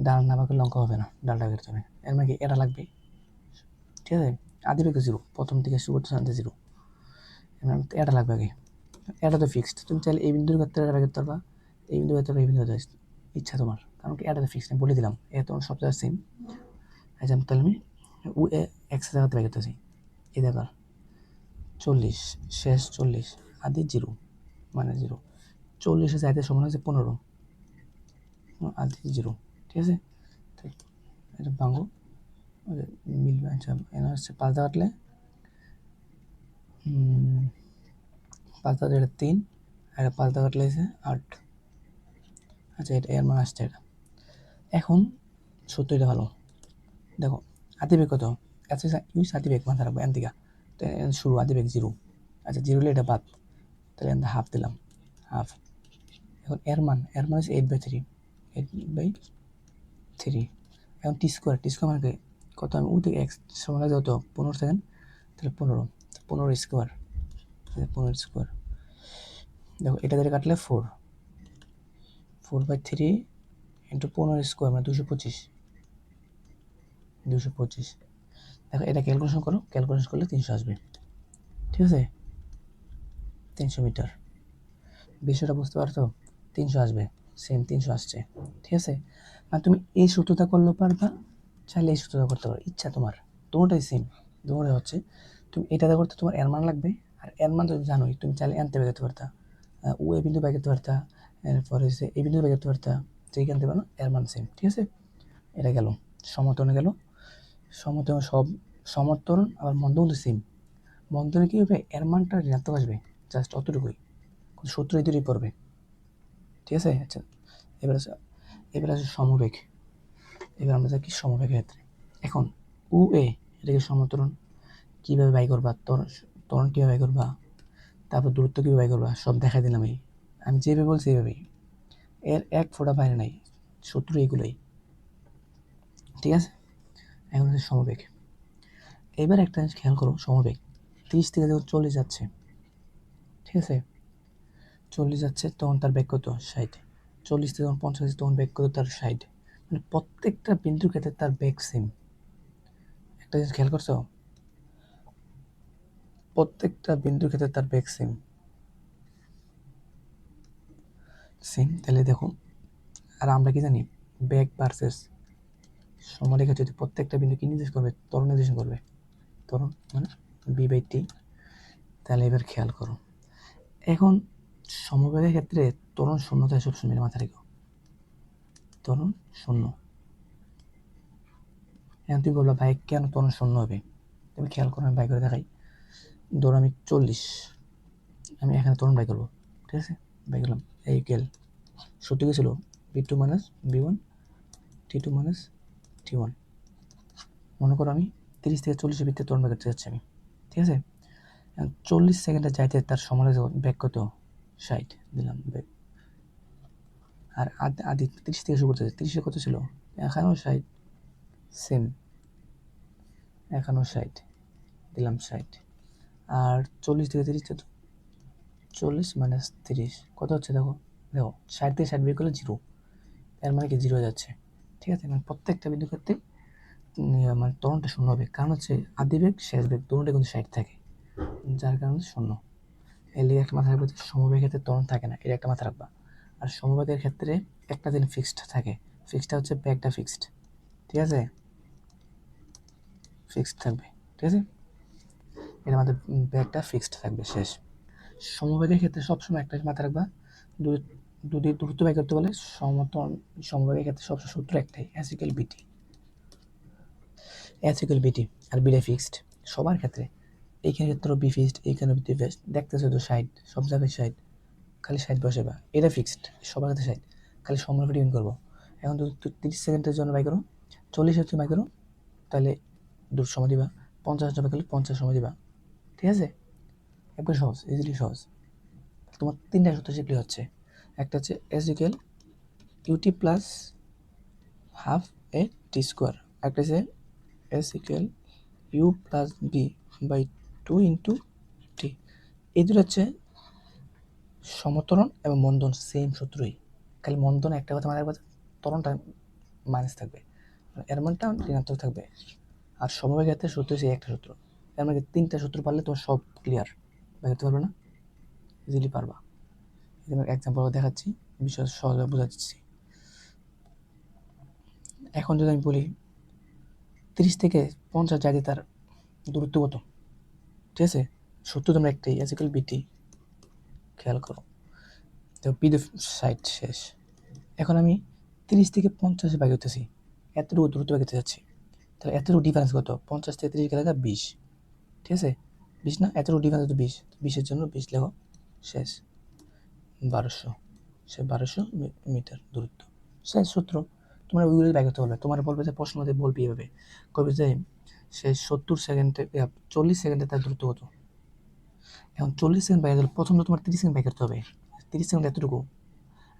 ডাল না বাই করলে অঙ্ক হবে না, ডালটা করতে হবে, এর মানে কি এটা লাগবে, ঠিক আছে? আদি বেগ 0, প্রথম থেকে শুরু করতে জানতে 0, এটা লাগবে আগে, এটা তো ফিক্সড, তুমি চাইলে এই বিন্দুর ক্ষেত্রে এটা বের করতে পারবা, এই বিন্দু ভেতরে এই বিন্দু ভেতরে ইচ্ছা তোমার, কারণ কি এটা তো ফিক্স, আমি বলে দিলাম এ তোমার সব জায়গায় সেম। আচ্ছা তাহলে আমি উ এ এক্স জায়গাতে বের করতেছি। এই দেখো 40 শেষ 40 আদি 0 মানে 0, 40 চাইতে সমান হচ্ছে 15 আদি 0, ঠিক আছে। এটা ভাঙো মিলবে। আচ্ছা এখানে হচ্ছে 5 দিয়ে কাটলে 5 দিয়ে এটা 3 আর 5 দিয়ে কাটলে হচ্ছে 8। আচ্ছা এটা এর মান আসছে এটা। এখন সত্যিটা ভালো দেখো, আদিবেগ কত? আচ্ছা ইউজ আদিবেগ মাথা রাখবো এন দিকা, তো শুরু আদিবেগ 0। আচ্ছা 0 হলে এটা বাদ, তাহলে এখানে হাফ দিলাম, হাফ। এখন এর মান হচ্ছে 8/3, 8/3। এখন টি স্কোয়ার মানে কি কত? আমি ও থেকে এক্স সমান যত 15 সেকেন্ড, তাহলে 15 স্কোয়ার, 15 স্কোয়ার। দেখো এটা ধরে কাটলে 4/3 ইন্টু 15 স্কোয়ার মানে 225। দেখো এটা ক্যালকুলেশন করো, ক্যালকুলেশন করলে 300 আসবে, ঠিক আছে। 300 মিটার, বিষয়টা বুঝতে পারছো? 300 আসবে, সেম 300 আসছে, ঠিক আছে। আর তুমি এই সূত্রটা করলেও পারবা, চাইলে এই সূত্রটা করতে পারো, ইচ্ছা তোমার, দুটোটাই সেম। দুটোটাই হচ্ছে তুমি এটাতে করতে তোমার এর মান লাগবে, আর এর মান তুমি জানোই, তুমি চাইলে এনতে বের করতে পারতা, ও এ বিন্দু বের করতে পারতা, এরপরে হচ্ছে এই বিন্দু বের করতে পারতা, যেখান থেকে না এর মান সেম, ঠিক আছে। এটা গেল সমতলে গেল, সমতল সব সমতরণ আবার মন্দন কিন্তু সেম। মন্দনে কী হবে? এর মানটা ঋণাত্মক আসবে, জাস্ট অতটুকুই, সূত্র এই দুটোই পড়বে, ঠিক আছে। আচ্ছা এবার আছে সমবেগ। এবার আমরা দেখি সমবেগের ক্ষেত্রে। এখন উ এ এটাকে সমতরণ কীভাবে বাই করবা, ত্বরণ কীভাবে বাই করবা, তারপর দূরত্ব কীভাবে বাই করবা, সব দেখাই দিলাম। আমি যেভাবে বলছি এইভাবেই, এর এক ফোঁটা বাইরে নাই, সূত্র এইগুলোই, ঠিক আছে। এখন হচ্ছে সমবেগ। এবার একটা জিনিস খেয়াল করো, সমবেগ 30 থেকে যখন 40 যাচ্ছে, ঠিক আছে, 40 যাচ্ছে তখন তার বেগ কত? 60। 40 থেকে যখন 50 যাচ্ছে তখন বেগ কত? তার 60। মানে প্রত্যেকটা বিন্দুর ক্ষেত্রে তার বেগ সেম। একটা জিনিস খেয়াল করছো? প্রত্যেকটা বিন্দুর ক্ষেত্রে তার বেগ সেম। তাহলে দেখো, আর আমরা কি জানি? বেগ ভার্সেস সমারেখা যদি প্রত্যেকটা বিন্দু কি নির্দেশ করবে? ত্বরণ নির্দেশন করবে। ত্বরণ মানে b/t। তাহলে এবার খেয়াল করো, এখন সমবেগের ক্ষেত্রে ত্বরণ শূন্য থাকে সবসময়, মাথা রেখো, ত্বরণ শূন্য। এখন তুই বললো ভাই কেন ত্বরণ শূন্য হবে? তুমি খেয়াল করো, আমি বাই করে দেখাই। ধরো আমি 40, আমি এখানে ত্বরণ বাই করবো, ঠিক আছে। বাই করলাম এই গেল, সত্যি কি ছিল? b2 - b1 t2 - t1। মনে করো আমি 30 থেকে 40-এর ভিতরে ত্বরণ বাই করতে যাচ্ছি আমি, ঠিক আছে। 40 সেকেন্ডে যাইতে তার সময় বেগ কত? 60 দিলাম বেগ। আর আদি 30 থেকে শুরু করতেছে, 30-এ কত ছিল? এখানেও 60, সেম, এখানেও 60 দিলাম 60। আর 40 থেকে 30, 40 - 30 কত হচ্ছে? দেখো 60 থেকে 60 বের করলে 0, এর মানে কি 0 যাচ্ছে, ঠিক আছে। মানে প্রত্যেকটা বিন্দু ক্ষেত্রে মানে ত্বরণটা শূন্য হবে, কারণ হচ্ছে আদি বেগ শেষ বেগ দুটোটা কিন্তু 60 থাকে, যার কারণে শূন্য। এর লিগে একটা মাথা রাখবে, সমবেগের ক্ষেত্রে ত্বরণ থাকে না, এটা একটা মাথা রাখবা। আর সমবেগের ক্ষেত্রে একটা জিনিস ফিক্সড থাকে, ফিক্সডটা হচ্ছে ব্যাগটা ফিক্সড, ঠিক আছে, ফিক্সড থাকবে, ঠিক আছে। এটা আমাদের ব্যাগটা ফিক্সড থাকবে, শেষ। সমবেগের ক্ষেত্রে সবসময় একটা মাথা রাখবা, যদি দ্রুত বেগ করতে বলে সমবেগের ক্ষেত্রে সবসময় সূত্র একটাই, s=bt, s=bt, আর বিটা ফিক্সড সবার ক্ষেত্রে। এইখানে ক্ষেত্রে বি ফিক্সড, এইখানে বি ফিক্সড, দেখতেছো তো 60, সব জায়গায় 60, খালি 60 বসাবা, এটা ফিক্সড সবার ক্ষেত্রে 60, খালি সময় ডিউন করবো। এখন যদি 30 সেকেন্ডের জন্য বাই করো, 40-এর জন্য বাই করো, তাহলে দূর সময় দিবা, 50 জন্য বাই করলে 50 সময় দিবা, ঠিক আছে। একবার সহজ, ইজিলি সহজ। তোমার 3টা সূত্র শিখলে হচ্ছে, একটা হচ্ছে s=ut plus half a t square, একটা হচ্ছে s=u plus b by 2 into t. এই দুটো হচ্ছে সমতরণ এবং মন্দন, সেম সূত্রই, খালি মন্দন একটা কথা মাথায় রাখবে, ত্বরণটা মাইনাস থাকবে, এর মানটা ঋণাত্মক থাকবে। আর সমবেগের ক্ষেত্রে সূত্র হচ্ছে একটা সূত্র, এর মানে 3টা সূত্র পারলে তোমার সব ক্লিয়ার, বুঝতে পারবে না? ইজিলি পারবা। এক্সাম্পল দেখাচ্ছি। বিষয় সহজভাবে বোঝাচ্ছি। এখন যদি আমি বলি 30 থেকে 50 জায়গায় তার দূরত্ব কত, ঠিক আছে? সত্য তোমরা একটাই এসিক্যাল বিটি, খেয়াল করো। তো বি দ্য সাইড শেষ। এখন আমি 30 থেকে 50 বাই করতেছি, এতটুকু দূরত্ব বাগাতে যাচ্ছি, তাহলে এতটুকু ডিফারেন্স কত? 50 থেকে 30 গেলে 20, ঠিক আছে? 20 না, এতটুকু ডিফারেন্স হতো 20, 20-এর জন্য 20 লেখো, শেষ। 1200, সে 1200 মিটার দূরত্ব, শেষ সূত্র। তোমরা ওইগুলো বাই করতে বলবে, তোমার বলবে যে প্রশ্ন মধ্যে বলবে এইভাবে, কবে যে সে 70 সেকেন্ডে 40 সেকেন্ডে তার দূরত্ব কত। এখন 40 সেকেন্ড বাই গেলে প্রথম তো তোমার 30 সেকেন্ড বাই করতে হবে, 30 সেকেন্ড এতটুকু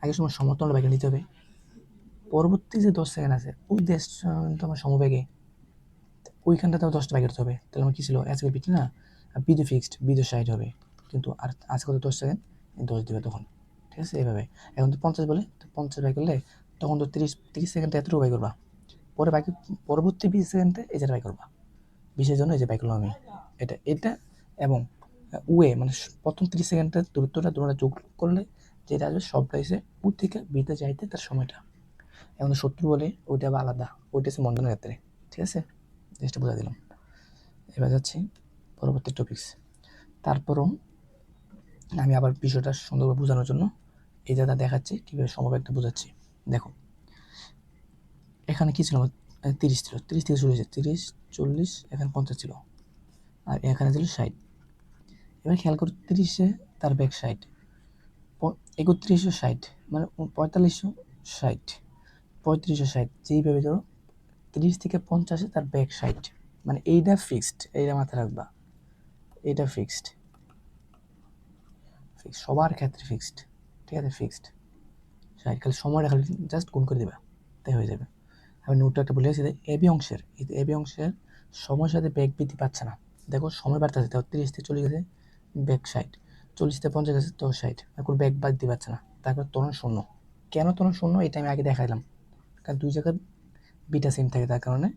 আগে সময় সমতল বাইকে নিতে হবে। পরবর্তী যে 10 সেকেন্ড আছে ওই দেশ তোমার সমবেগে, ওইখানটা তাও 10টা বাই করতে হবে। তাহলে আমার কী ছিল, আজকে বিটি না, বিদে ফিক্সড, বিদে সাইড হবে, কিন্তু আর আজকে কত 10 সেকেন্ড, 10 দিবে তখন, ঠিক আছে? এইভাবে। এখন তো 50 বলে, তো 50 বাই করলে তখন তো 30 সেকেন্ডে এতটুকু বাই করবা, পরে বাকি পরবর্তী 20 সেকেন্ডে এই যেটা বাই করবা, 20-এর জন্য এই যে বাই করলাম আমি এটা এবং ওয়ে মানে প্রথম 30 সেকেন্ডের দূরত্বটা তোমরা যোগ করলে যেটা আসবে সবটা এসে উ থেকে বিতে যাইতে তার সময়টা। এখন 70 বলে ওইটা আবার আলাদা, ওইটা হচ্ছে মন্দনের ক্ষেত্রে, ঠিক আছে? জিনিসটা বোঝা দিলাম। এবার যাচ্ছি পরবর্তী টপিকস। তারপরও আমি আবার বিষয়টা সুন্দরভাবে বোঝানোর জন্য এই জায়গা দেখাচ্ছি কীভাবে সমবেগটা বোঝাচ্ছি। দেখো এখানে কী ছিল, 30 ছিল, 30 থেকে শুরু হয়েছে, 30, 40, এখানে 50 ছিল, আর এখানে ছিল 60। এবার খেয়াল করো 30-এ তার ব্যাক 60, 3160 মানে 4560, 3560, যেইভাবে ধরো 30 থেকে 50-এ তার ব্যাক 60, মানে এইটা ফিক্সড, এইটা মাথায় রাখবা, এইটা ফিক্সড, সবার ক্ষেত্রে ফিক্সড, ঠিক আছে? ফিক্সড 60, খালি সময়টা খালি জাস্ট গুণ করে দেবা, তাই হয়ে যাবে। আমি নোটটা একটা বলে গেছি, এবি অংশের, এই এবি অংশের সময়ের সাথে ব্যাগ বৃদ্ধি পাচ্ছে না। দেখো সময় বাড়তেছে, দেখো 30 থেকে চলে গেছে ব্যাগ 60, 40 থেকে 50 গেছে তো 60, এখন ব্যাগ বৃদ্ধি পাচ্ছে না, তারপর ত্বরণ শূন্য। কেন ত্বরণ শূন্য এটা আমি আগে দেখাইলাম, কারণ দুই জায়গায় বিটা সেম থাকে, তার কারণে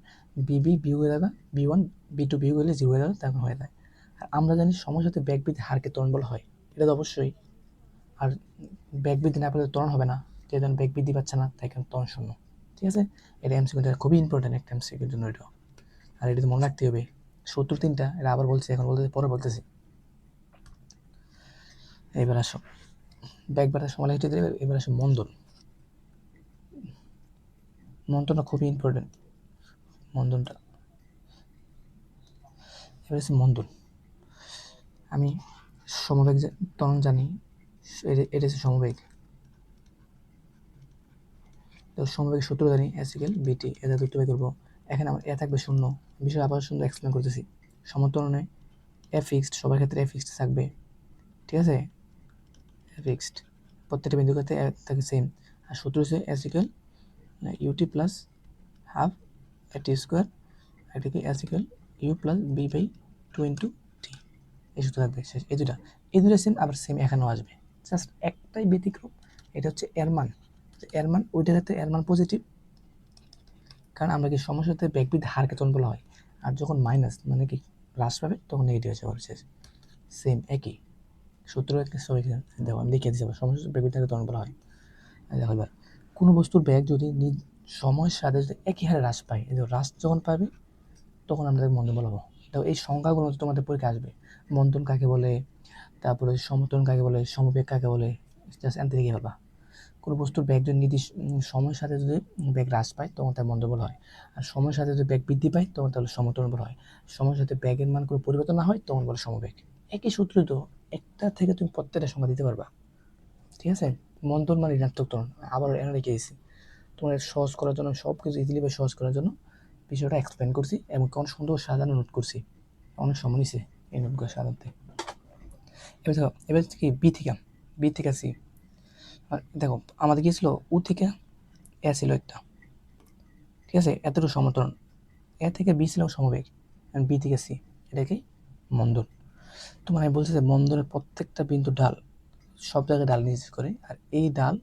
বিবি বিয়োগ হয়ে যাবে, বি1 বি2 বিয়োগ হলে 0 হয়ে যাবে, তখন হয়ে যায়। আর আমরা জানি সময়ের সাথে ব্যাগ বৃদ্ধি হারকে ত্বরণ বলা হয়, এটা তো অবশ্যই। আর ব্যাগ বৃদ্ধি না পেলে ত্বরণ হবে না, যে জন্য ব্যাগ বৃদ্ধি পাচ্ছে না, তাই কারণ ত্বরণ শূন্য, ঠিক আছে? এটা এমসিকিউটা খুবই ইম্পর্টেন্ট একটা এমসিকিউর জন্য এটা, আর এটা তো মনে রাখতে হবে। 73টা এটা আবার বলছি, এখন বলতেছি, পরে বলতেছি। এবার আসো ব্যাগ বাড়ার সময় লিখতে দেবে। এবার আসো মন্দন, মন্দনটা খুবই ইম্পর্টেন্ট, মন্দনটা। এবার আছে মন্দন, আমি সমবেগ ত্বরণ জানি, এটা হচ্ছে সমবেগ, তো সমবেগ সূত্র জানি, এসিক্যাল বিটি, এটা দুটো বের করবো। এখানে আমার এ থাকবে শূন্য, বিষয় আবার সুন্দর এক্সপ্লেন করতেছি। সমত্বরণে এ ফিক্সড, সবার ক্ষেত্রে এ ফিক্সড থাকবে, ঠিক আছে? এ ফিক্সড প্রত্যেকটা বিন্দুর ক্ষেত্রে থাকে সেম। আর সূত্র হচ্ছে s equal u t plus half t square, এটাকে s equal u plus b by 2 into t, এই সূত্র থাকবে শেষ। এই দুটো সেম, আবার সেম এখানেও আসবে, জাস্ট একটাই ব্যতিক্রম, এটা হচ্ছে এর মান, এর মান ওইটার ক্ষেত্রে এর মান পজিটিভ, কারণ আমরা কি সময়ের সাথে ব্যাকবৃদ্ধি হারকে ত্বরণ বলা হয়, আর যখন মাইনাস মানে কি হ্রাস পাবে তখন নেগেটিভ হয়ে যাবে, শেষ। সেম একই সূত্র, সবাই দেখো আমি লিখে দিচ্ছি, সময়ের সাথে ব্যাকবৃদ্ধি হারকে ত্বরণ বলা হয়। দেখো এবার কোনো বস্তুর ব্যাগ যদি সময়ের সাথে যদি একই হারে হ্রাস পায়, এই হ্রাস যখন পাবে তখন আমরা মন্দন বলবো। দেখো এই সংখ্যাগুলো তোমাদের পরীক্ষা আসবে, মন্দন কাকে বলে, তারপরে সমতরণ কাকে বলে, সমবেগ কাকে বলে, জাস্ট এনতে দেখে ফেলবা। কোনো বস্তুর ব্যাগ যদি নির্দিষ্ট সময়ের সাথে যদি ব্যাগ হ্রাস পায় তখন তার মন্দন বলা হয়, আর সময়ের সাথে যদি ব্যাগ বৃদ্ধি পায় তখন তাহলে সমতরণ বলা হয়। সময়ের সাথে ব্যাগের মান কোনো পরিবর্তন না হয় তখন বলে সমবেগ। একই সূত্র তো, একটা থেকে তুমি প্রত্যেকটা সংখ্যা দিতে পারবা, ঠিক আছে? মন্দন মানে ঋণাত্মক ত্বরণ, আবার এনে রেখে দিয়েছি তোমার সহজ করার জন্য, সব কিছু ইজিলি বা সহজ করার জন্য বিষয়টা এক্সপ্লেন করছি, এবং অনেক সুন্দর সাজানো নোট করছি, অনেক সময় নিছে এই নোটগুলো সাজাতে। এবার দেখো, এবার কি বি থেকে সি, দেখো আমাদের কি ছিল, উ থেকে এ ছিল একটা, ঠিক আছে? এতটুকু সমতরণ, এ থেকে বি ছিল সমবেগ, বি থেকে সি, এটা কি মন্দন। তোমার আমি বলছি যে মন্দনের প্রত্যেকটা বিন্দু ডাল সব জায়গায় ডাল নির্দেশ করে, আর এই ডাল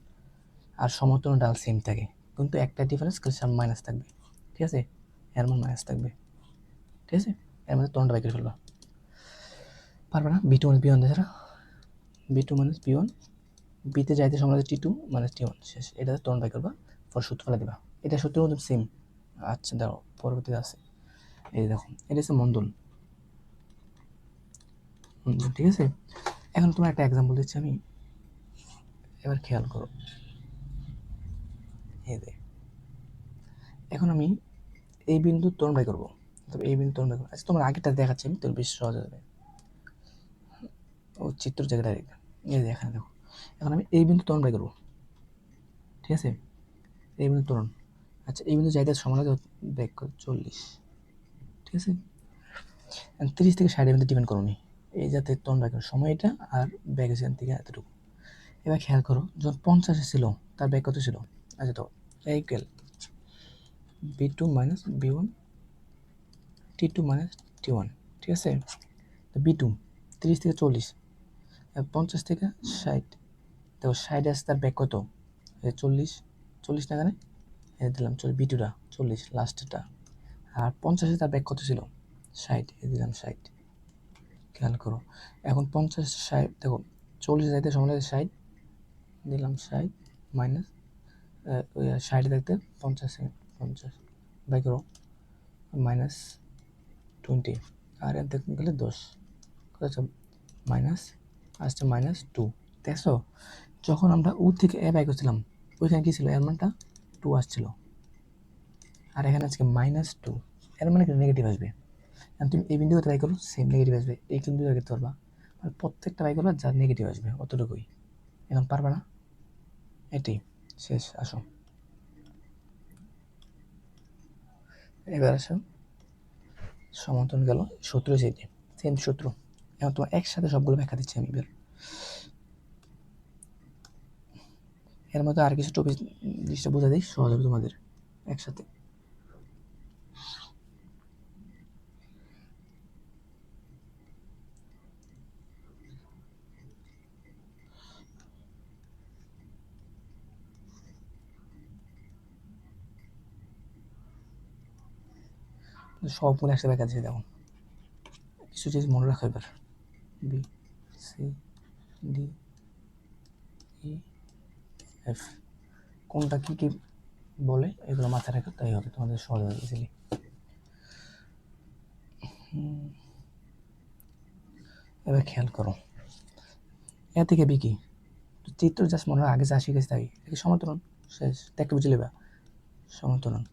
আর সমতরণ ডাল সেম থাকে, কিন্তু একটা ডিফারেন্স সামনে মাইনাস থাকবে, ঠিক আছে? এর মান মাইনাস থাকবে, ঠিক আছে? এর মধ্যে ত্বরণটা বাই করে ফেলবা, পারবে না? B two minus b one, তাছাড়া b two minus b one বিতে যাইতে সময় লাগছে T2 মানে T1 শেষ। এটা ত্বরণ বাই করবা, পর সূত্র ফেলে দিবা। এটা সূত্রের মধ্যে সেম। আচ্ছা দাঁড়াও, পরবর্তীতে আছে, এই দেখো এটা হচ্ছে মন্দন। ঠিক আছে, এখন তোমার একটা এক্সাম্পল দিচ্ছি আমি, এবার খেয়াল করো। এই যে এখন আমি এই বিন্দু ত্বরণ বাই করবো, তবে এই বিন্দু ত্বরণ বাই করবো। আচ্ছা তোমার আগেরটা দেখাচ্ছি আমি, তোর বেশি সহজ হবে, ও চিত্র জায়গাটা রেখে। এই যে এখানে দেখো, এখন আমি এই বিন্দু ত্বরণ বাই করবো, ঠিক আছে, এই বিন্দু ত্বরণ। আচ্ছা এই বিন্দু জায়গায় সমান লাগে ব্যাক করে 40, ঠিক আছে। 30 থেকে 60 এর মধ্যে ডিপেন্ড করো নি, এই যাতে ত্বরণ বাই করো সময় এটা, আর ব্যাক এখান থেকে এতটুকু। এবার খেয়াল করো যখন 50 ছিল তার ব্যাক কত ছিল? আচ্ছা তো equal B2 minus B1 T2 minus T1, ঠিক আছে। তো B2 30 থেকে 40, 50 থেকে 60, তো 60 আসে তার ব্যাক কত? 40 না, এখানে দিলাম B2টা 40 লাস্টটা, আর 50 তার ব্যাক কত ছিল? 60, দিলাম 60। খেয়াল করো এখন 50 60, দেখো 40 যাইতে সময় লাগে 60, দিলাম 60 মাইনাস 60 দেখতে 50 সেকেন্ড, 50 বাই করো মাইনাস 20, আর এর দেখতে গেলে 10 কত মাইনাস আসছে -2। দেখছো যখন আমরা ও থেকে এ বাই করছিলাম ওইখানে কি ছিল? এর মানটা 2 আসছিল, আর এখানে আজকে -2, এর মানে নেগেটিভ আসবে। তুমি এই বিন্দুতে বাই করো, সেম নেগেটিভ আসবে। এই বিন্দু করতে পারবা, আর প্রত্যেকটা বাই করবা যা নেগেটিভ আসবে অতটুকুই। এখন পারবা না, এটাই শেষ। আসো এবার আসো সমতল গেল, সূত্র সেটি সেম সূত্র। এখন তোমার একসাথে সবগুলো ব্যাখ্যা দিচ্ছি আমি। এবার এর মধ্যে আর কিছু টপিক জিনিসটা বোঝা দিই, সহজ হবে তোমাদের একসাথে। সবগুলো একসাথে ব্যাখ্যা দিচ্ছি। দেখো কিছু জিনিস মনে রাখো এবার, B C D E F কোনটা কী কী বলে এগুলো মাথায় রাখো, তাই হবে তোমাদের সহজ হবে ইজিলি। এবার খেয়াল করো এ থেকে বি কি চিত্র জাস্ট মনে হয় আগে যা শিখেছি তাই, এটা সমান্তরাল শেষ, একটু বুঝে নেবা সমান্তরাল,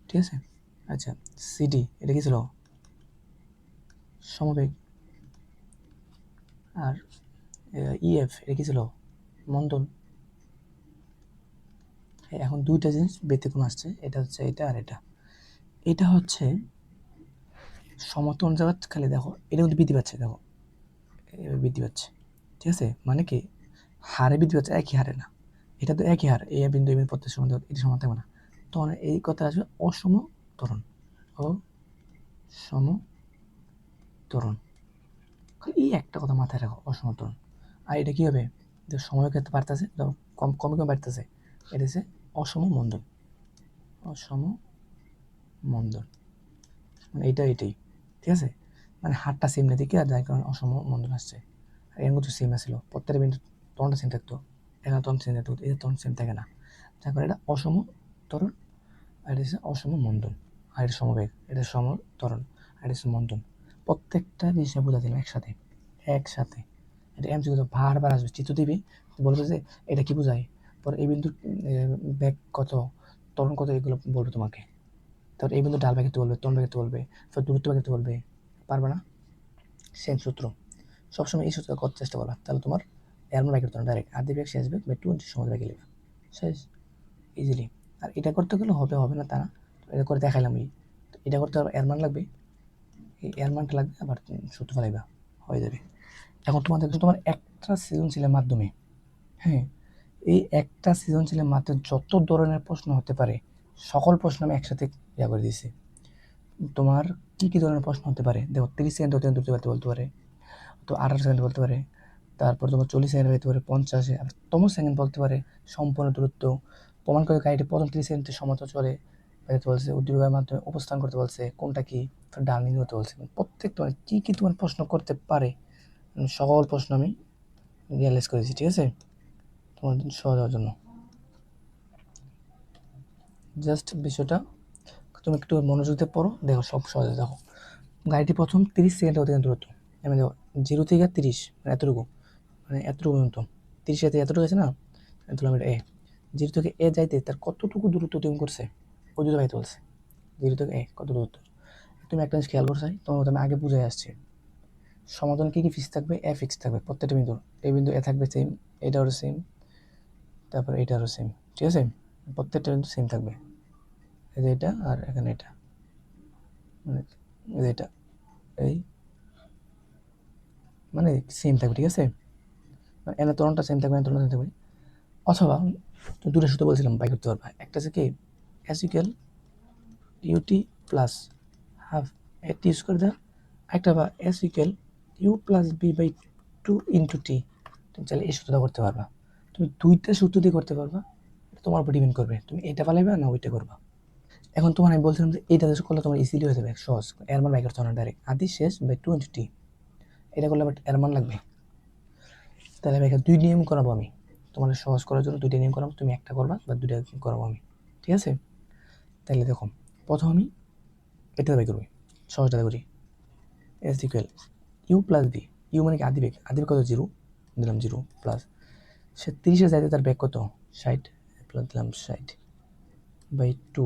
ঠিক আছে। আচ্ছা সিডি এটা কি ছিল? সমবেগ। আর ইএফ এটা কি ছিল? মন্দন। এখন দুইটা জিনিস ব্যতিক্রম আসছে, এটা হচ্ছে এটা আর এটা। এটা হচ্ছে সমতল জায়গা, খালি দেখো এটা কিন্তু বৃদ্ধি পাচ্ছে, দেখো বৃদ্ধি পাচ্ছে, ঠিক আছে। মানে কি হারে বৃদ্ধি পাচ্ছে, একই হারে না। এটা তো একই হার, এ বিন্দু এ বিন্দু প্রত্যেক সমান, এটা সমান থাকবে না। তখন এই কথা আসবে অসম ত্বরণ, অসম ত্বরণ। এই একটা কথা মাথায় রাখো, অসম ত্বরণ। আর এটা কী হবে? সময় ক্ষেত্রে বাড়তেছে, কম কমে কমে বাড়তেছে, এটা হচ্ছে অসম মন্দন, অসম মন্দন। মানে এটাই, ঠিক আছে। মানে হারটা সেম না দিকে, আর যার কারণে অসম মন্দন আসছে। আর এর মধ্যে সেম আসছিল, প্রত্যেকটা বিন্দু তরণটা সেম থাকতো, এখানে তরণ সেম থাকতো, এটা তরণ সেম থাকে না, যার কারণে এটা অসম ত্বরণ। আর এটা হচ্ছে অসম মন্দন। আর এটা সমবেগ, এটা সম ত্বরণ, আর এটা হচ্ছে মন্দন। প্রত্যেকটা বিষয় বোঝা দিলাম একসাথে, একসাথে। এটা এমসিকিউ বারবার আসবে, চিত্র দিবি, বলবে যে এটা কি বোঝায়, পরে এই বিন্দুর ব্যাগ কত, ত্বরণ কত, এগুলো বলবে তোমাকে। তারপর এই বিন্দু ডাল ব্যাগ বলবে, ত্বরণ ব্যাগ বলবে, দূরত্ব ব্যাগ বলবে, পারবে না। সেম সূত্র, সবসময় এই সূত্র করার চেষ্টা করবা, তাহলে তোমার এর ব্যাগ করতে ডাইরেক্ট আদি ব্যাগ শেষ ব্যাগ বা 20 সময় ব্যাগে নেবে শেষ, ইজিলি। আর এটা করতে গেলে হবে হবে না তা না, এটা করে দেখাইলাম। এটা করতে হবে, এর মান লাগবে, এই এর মানটা লাগবে, আবার সূত্র ফেলাইবা, হয়ে যাবে। এখন তোমার একটা সৃজনশীলের মাধ্যমে, হ্যাঁ, এই একটা সৃজনশীলের মাধ্যমে যত ধরনের প্রশ্ন হতে পারে সকল প্রশ্ন আমি একসাথে ইয়া করে দিয়েছি। তোমার কী কী ধরনের প্রশ্ন হতে পারে দেখো, 30 সেকেন্ড হতে বলতে পারে, তো 18 সেকেন্ড বলতে পারে, তারপর তোমার 40 সেকেন্ড হতে পারে, 50 আর তম সেকেন্ড বলতে পারে, সম্পূর্ণ দূরত্ব প্রমাণ করে গাড়িটি প্রথম 30 সেকেন্ডে সমতল চলে বেরোতে বলছে, উদ্দীপকের মাধ্যমে উপস্থান করতে বলছে, কোনটা কি ডাল নিয়ে হতে বলছে। প্রত্যেক তোমার কী তোমার প্রশ্ন করতে পারে সকল প্রশ্ন আমি রিয়ালাইজ করেছি, ঠিক আছে। তোমার সহজ হওয়ার জন্য। জাস্ট বিষয়টা তুমি একটু মনোযোগ দিয়ে পড়ো, দেখো সব সহজে। দেখো গাড়িটি প্রথম 30 সেকেন্ডের অতিক্রান্ত দূরত্ব, আমি দেখো 0 থেকে 30 মানে এতটুকু, মানে এতটুকু পর্যন্ত 30 থেকে এতটুকু আছে না, ধরলাম এটা এ। 0 থেকে এ যাইতে তার কতটুকু দূরত্ব অতিক্রম করছে ওই দুটো বাইতে বলছে। 0 থেকে এ কত দূরত্ব। তুমি একটা জিনিস খেয়াল করছো, তোমার মতো আমি আগে বুঝে আসছি। সমাধান কি কি ফিক্স থাকবে? এ ফিক্স থাকবে প্রত্যেকটা বিন্দু। এই বিন্দু এ থাকবে সেম, এটারও সেম, তারপর এটারও সেম, ঠিক আছে? প্রত্যেকটা বিন্দু সেম থাকবে। এই যে এটা আর এখানে এটা, মানে এই যে এটা, এই মানে সেম থাকবে, ঠিক আছে? মানে এনে তরণটা সেম থাকবে, এনে তরণটা সেম থাকবে। অথবা তো দুটো সূত্র বলছিলাম বাই করতে পারবা। একটা আছে কি S equal u t plus half a t square দেওয়া, একটা বা s equal you plus b by 2 into t. তুমি চাইলে এই সূত্রটা করতে পারবা। তুমি দুইটা সূত্র দিয়ে করতে পারবা, তোমার উপর ডিপেন্ড করবে তুমি এটা পালাইবা না ওইটা করবা। এখন তোমার আমি বলছিলাম যে এইটা করলে তোমার ইজিলি হয়ে যাবে, সহজ। এর মান বাই করতে হবে না, ডাইরেক্ট আদি শেষ বাই 2 ইন্টু টি। এটা করলে বাট এর মান লাগবে। তাহলে আমি এখানে দুই নিয়ম করাবো আমি তোমার সহজ করার জন্য, দুইটা নিয়ম করাবো, তুমি একটা করবা বা দুইটা করাবো আমি, ঠিক আছে? তাহলে দেখো প্রথম আমি এটা বাই করবি, সহজটা করি। S equal you plus V, U মানে কি আদিবেগ, আদিবেগ কত 0, দিলাম 0 প্লাস সে 30-এ যাইতে তার বেগ কত 60, প্লাস দিলাম 60 বাই 2,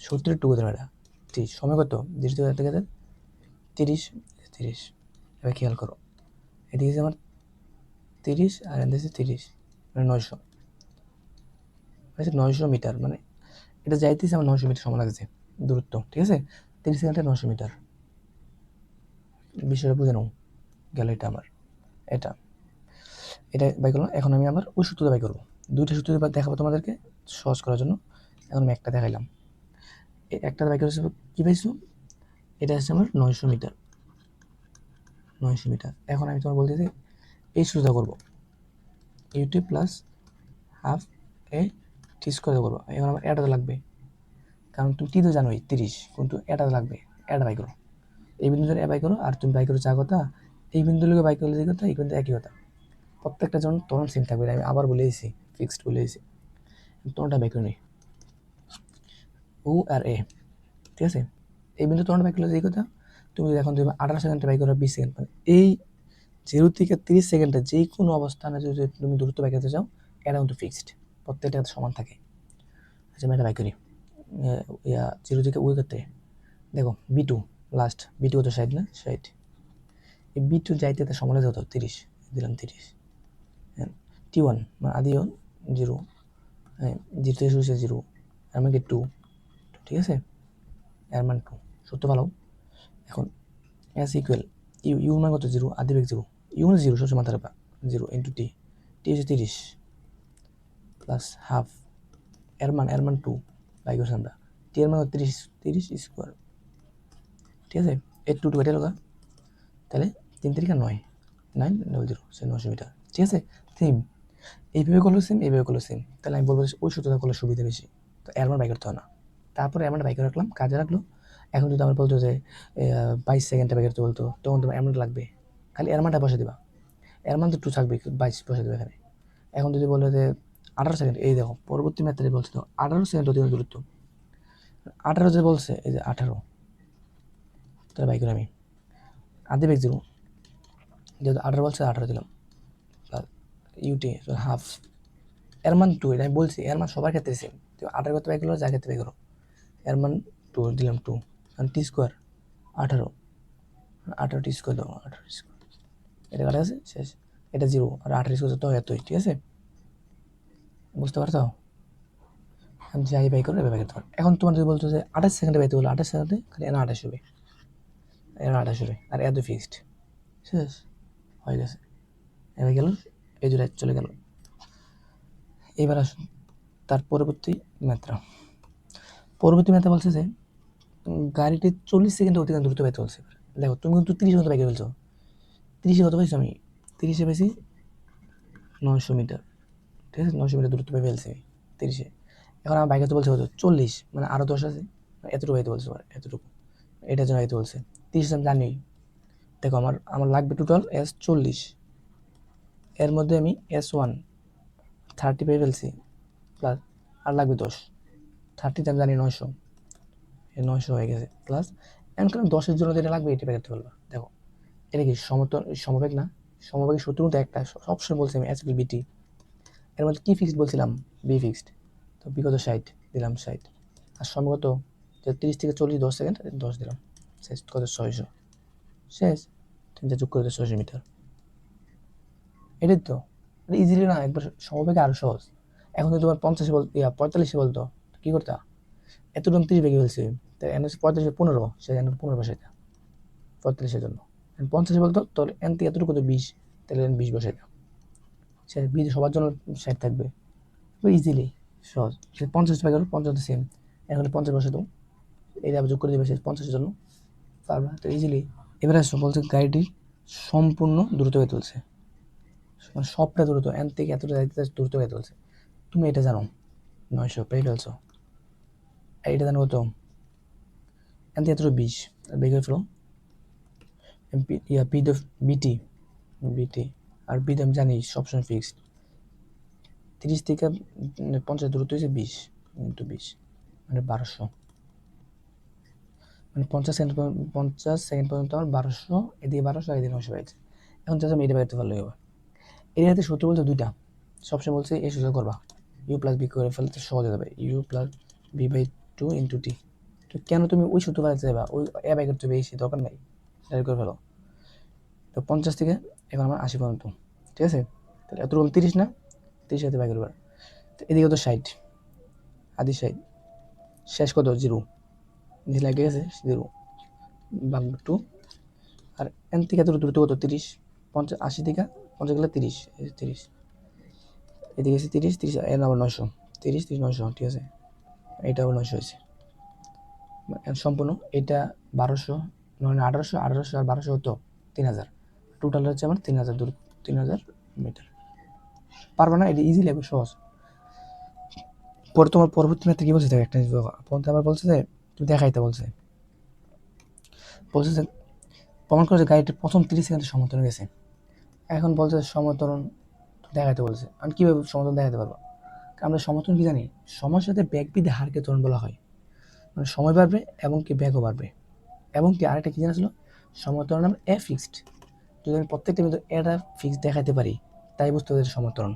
70-এর 2 দিলাম এটা, ঠিক সময় কত 0 থেকে 30, 30। এবার খেয়াল করো এদিকে যে আমার 30 আর এদিকে 30 মানে 900, মানে 900 মিটার, মানে এটা যাইতেছে আমার 900 মিটার সময় লাগছে দূরত্ব, ঠিক আছে? 30 সেকেন্ডে 900 মিটার, বিষয়টা বুঝে নাও। গেল এটা আমার, এটা এটা বাই করলাম। এখন আমি আবার ওই সূত্রটা বাই করবো, দুইটা সূত্র দেখাবো তোমাদেরকে সহজ করার জন্য। এখন আমি একটা দেখাইলাম, একটা বাই করেছি কী পাইছো, এটা হচ্ছে আমার 900 মিটার, 900 মিটার। এখন আমি তোমার বলতেছি এই সূত্রটা করবো, UT plus half a t square করবো। এখন আমার এটা লাগবে, কারণ তুমি টি তো জানোই 30, কিন্তু এটা লাগবে, এটা বাই করো। এই বিন্দু ধরে বাই করো, আর তুমি বাই করো চা কথা, এই বিন্দু লোকে বাই করলে যে কথা, এই কিন্তু একই কথা। প্রত্যেকটা জন তরণ সেম থাকবে, আমি আবার বলে দিয়েছি, ফিক্সড বলে দিয়েছি। তরণটা বাই করে নিই, ও আর এ, ঠিক আছে? এই বিন্দু তরণটা বাই করলে যে কথা, তুমি যদি এখন তুমি 18 সেকেন্ডে বাই করো 20 সেকেন্ড, মানে এই 0 থেকে 30 সেকেন্ডে যে কোনো অবস্থানে যদি তুমি দূরত্ব বাই করতে চাও, এটা কিন্তু ফিক্সড, প্রত্যেকটা সমান থাকে। আচ্ছা আমি এটা বাই করি, 0 থেকে ওই করতে দেখো V two, last V two কত 60 না, 60। এই বি টু যাইতে তার সময় হতো 30, দিলাম 30। হ্যাঁ টি ওয়ান মানে আদিও 0, হ্যাঁ 0 থেকে শুরু হচ্ছে 0, এর মানে 2, ঠিক আছে? এর মান 2, সত্য ভালো। এখন এস ইকুয়াল ইউ, ইউ মান কত 0, আদিবেগ 0, ইউ মানে 0 সবসময় মাথায় রাখবা, 0 ইন্টু টি, টি হচ্ছে 30 প্লাস হাফ এর মান 2 বাই করছি আমরা, টি এর মান 30, 30 স্কোয়ার, ঠিক আছে? এর 2 কেটে লগা, তাহলে 3 তারিখে 9, 900, সে 900 মিটার, ঠিক আছে? সেম এইভাবে করলো সেম, এইভাবে করলো সেম, তাহলে আমি বলবো ওই সূত্রটা করলে সুবিধা বেশি। তো এর মান বাই করতে হয় না, তারপরে এর মানটা বাই করে রাখলাম, কাজে রাখলো। এখন যদি আমার বলতো যে 22 সেকেন্ডে বাই করতে বলতো, তখন তোমার এর মানটা লাগবে, খালি এর মানটা বসে দিবা, এর মান তো 2 থাকবে, 22 বসে দেবে এখানে। এখন যদি বলে যে 18 সেকেন্ড, এই দেখো পরবর্তী ম্যাথে বলছে তো 18 সেকেন্ড অতিক্রম দূরত্ব, 18 যে বলছে, এই যে 18, তাহলে বাই করে আমি আদি বেগ 0, যেহেতু 18 বলছে 18 দিলাম, ইউটি হাফ এর মান 2, এটা আমি বলছি এর মান সবার ক্ষেত্রে সেম, তো 18 করতে বাই করলো, যার ক্ষেত্রে বাই করো, এর মান 2 দিলাম 2, কারণ টি স্কোয়ার 18, 18 টি স্কোয়ার দাও, 18 স্কোয়ার, এটা কাটা আছে শেষ, এটা 0 আর 18 স্কোয়ার তো এতই, ঠিক আছে? বুঝতে পারছো? আমি যাই বাই করো এবার বাই করতে পারো। এখন তোমার যদি বলছো যে 28 সেকেন্ডে বাইতে বলো, 28 সেকেন্ডে খালি এনা 28 হবে, এনা 28 হবে, আর এত ফিক্সড, শেষ হয়ে গেছে। এবার গেল এই দুটো চলে গেল। এবার আসুন তার পরবর্তী ম্যাথটা। পরবর্তী ম্যাথে বলছে যে গাড়িটি 40 সেকেন্ডে অতিক্রান্ত দ্রুত বাইতে বলছে। দেখো তুমি কিন্তু 30 মতো বাইকে ফেলছো, 30-এ কত পাইছো আমি, 30-এ পেয়েছি 900 মিটার, ঠিক আছে? 900 মিটার দূরত্ব পেয়ে ফেলছি 30-এ। এখন আমার বাইকে তো বলছে কত 40, মানে আরও 10 আছে, এতটুকু বাইতে বলছে, এতটুকু এটার জন্য বাইতে বলছে 30 আমি জানি। দেখো আমার লাগবে টোটাল S40, এর মধ্যে আমি S1 30 পেয়ে ফেলছি, প্লাস আর লাগবে 10, 30 আমি জানি 900, এই 900 হয়ে গেছে, প্লাস এখন কারণ 10-এর জন্য যেটা লাগবে এটা বের করতে পারবা। দেখো এটা কি সমবেগ না? সমবেগের সূত্র তো একটা, সবসময় বলছি আমি SBT, এর মধ্যে কি ফিক্সড বলছিলাম? Be fixed. তো বি কত 60 দিলাম 60, আর সময় কত? 30 থেকে 40 10 সেকেন্ড, 10 দিলাম, শেষ কত? 600, শেষ। তুমি যা যোগ করে 600 মিটার, এটাই তো ইজিলি না একবার, সমবেগে আরো সহজ। এখন তো তোমার 50 বল 45 বলতো কি করতা? এত দাম 30 বেগে ফেলছে, তাই এন 45 15, সে এন 15 বসাইতা 45-এর জন্য। 50 বলতো তোর এন থেকে এতটুকু তো 20, তাহলে এন 20 বসাইতা, সে 20 সবার জন্য 60 থাকবে, ইজিলি সহজ। সে 50 বেগে 50 সেম, এখন 50 বসে তো এটা আবার যোগ করে দেবে সে 50-এর জন্য, পারবা তো ইজিলি। এবারে আসো বলছে গাড়িটি সম্পূর্ণ দ্রুত হয়ে তুলছে, মানে সবটা দ্রুত, এন থেকে এতটা দ্রুত হয়ে তুলছে। তুমি এটা জানো 900 পেয়ে ফেলছো, আর এটা জানো কত? এন থেকে এতটা 20, বের করে ফেলো। বিটি বিটি, আর বিটি আমি জানি সবসময় ফিক্সড। 30 থেকে 50 দূরত্ব হয়েছে 20 ইন্টু 20, মানে 1200, মানে 50 সেকেন্ড পর্যন্ত আমার 1200, এদিকে 1200 আর এদিকে 900 হয়েছে। এখন চাচ্ছি আমি এটা বেরোতে পারলে হবে। এর হাতে সূত্র বলছে দুইটা, সবসময় বলছে এই সূত্র করবা, ইউ প্লাস বি করে ফেলতে সহজ হয়ে যাবে, u plus b by 2 into t. তো কেন তুমি ওই সূত্র বানাতে যাবা? ওই এ বাই করতে হবে, এই দরকার নাই, ডাইরেক্ট করে ফেলো। তো 50 থেকে এখন আমার 80 পর্যন্ত, ঠিক আছে? তাহলে এত রকম 30 না, 30 হাতে বাই করবা। তো এদিকে তো 60, আদি 60, শেষ কত? 0, নিচে লাগে গেছে 0 ভাগ 2, আর এন থেকে এত দ্রুত কত? 30, 50 80 থেকে 50 গেলে 30, 30 এদিকে আছে 30, 30 এর আবার 900, 30 30 900, ঠিক আছে? এটা আবার 900 হয়েছে সম্পূর্ণ। এটা 1200, 1800, 1800 আর 1200 হতো 3000, টোটাল হচ্ছে আমার 3000 দূর, 3000 মিটার। পারবে না? এটা ইজি লাগবে, সহজ। পরে তোমার পরবর্তী ম্যাথে কি বলছে? দেখ একটা জিনিস পরে আবার বলছে যে তুমি দেখাইতে বলছে, বলছে যে প্রমাণ করে যে গাড়িটি প্রথম 30 সেকেন্ডে সমতলে গেছে। এখন বলছে সমতরণ দেখাইতে বলছে। আমি কীভাবে সমতরণ দেখাতে পারবো? আমরা সমতরণ কি জানি? সময়ের সাথে ব্যাগ বৃদ্ধি হারকে ত্বরণ বলা হয়, মানে সময় বাড়বে এবং কি ব্যাগও বাড়বে, এবং কি আরেকটা কি জানা ছিল? সমতরণ আমরা এ ফিক্সড, যদি আমি প্রত্যেকটা কিন্তু এটা ফিক্সড দেখাতে পারি, তাই বুঝতে হবে সমতরণ।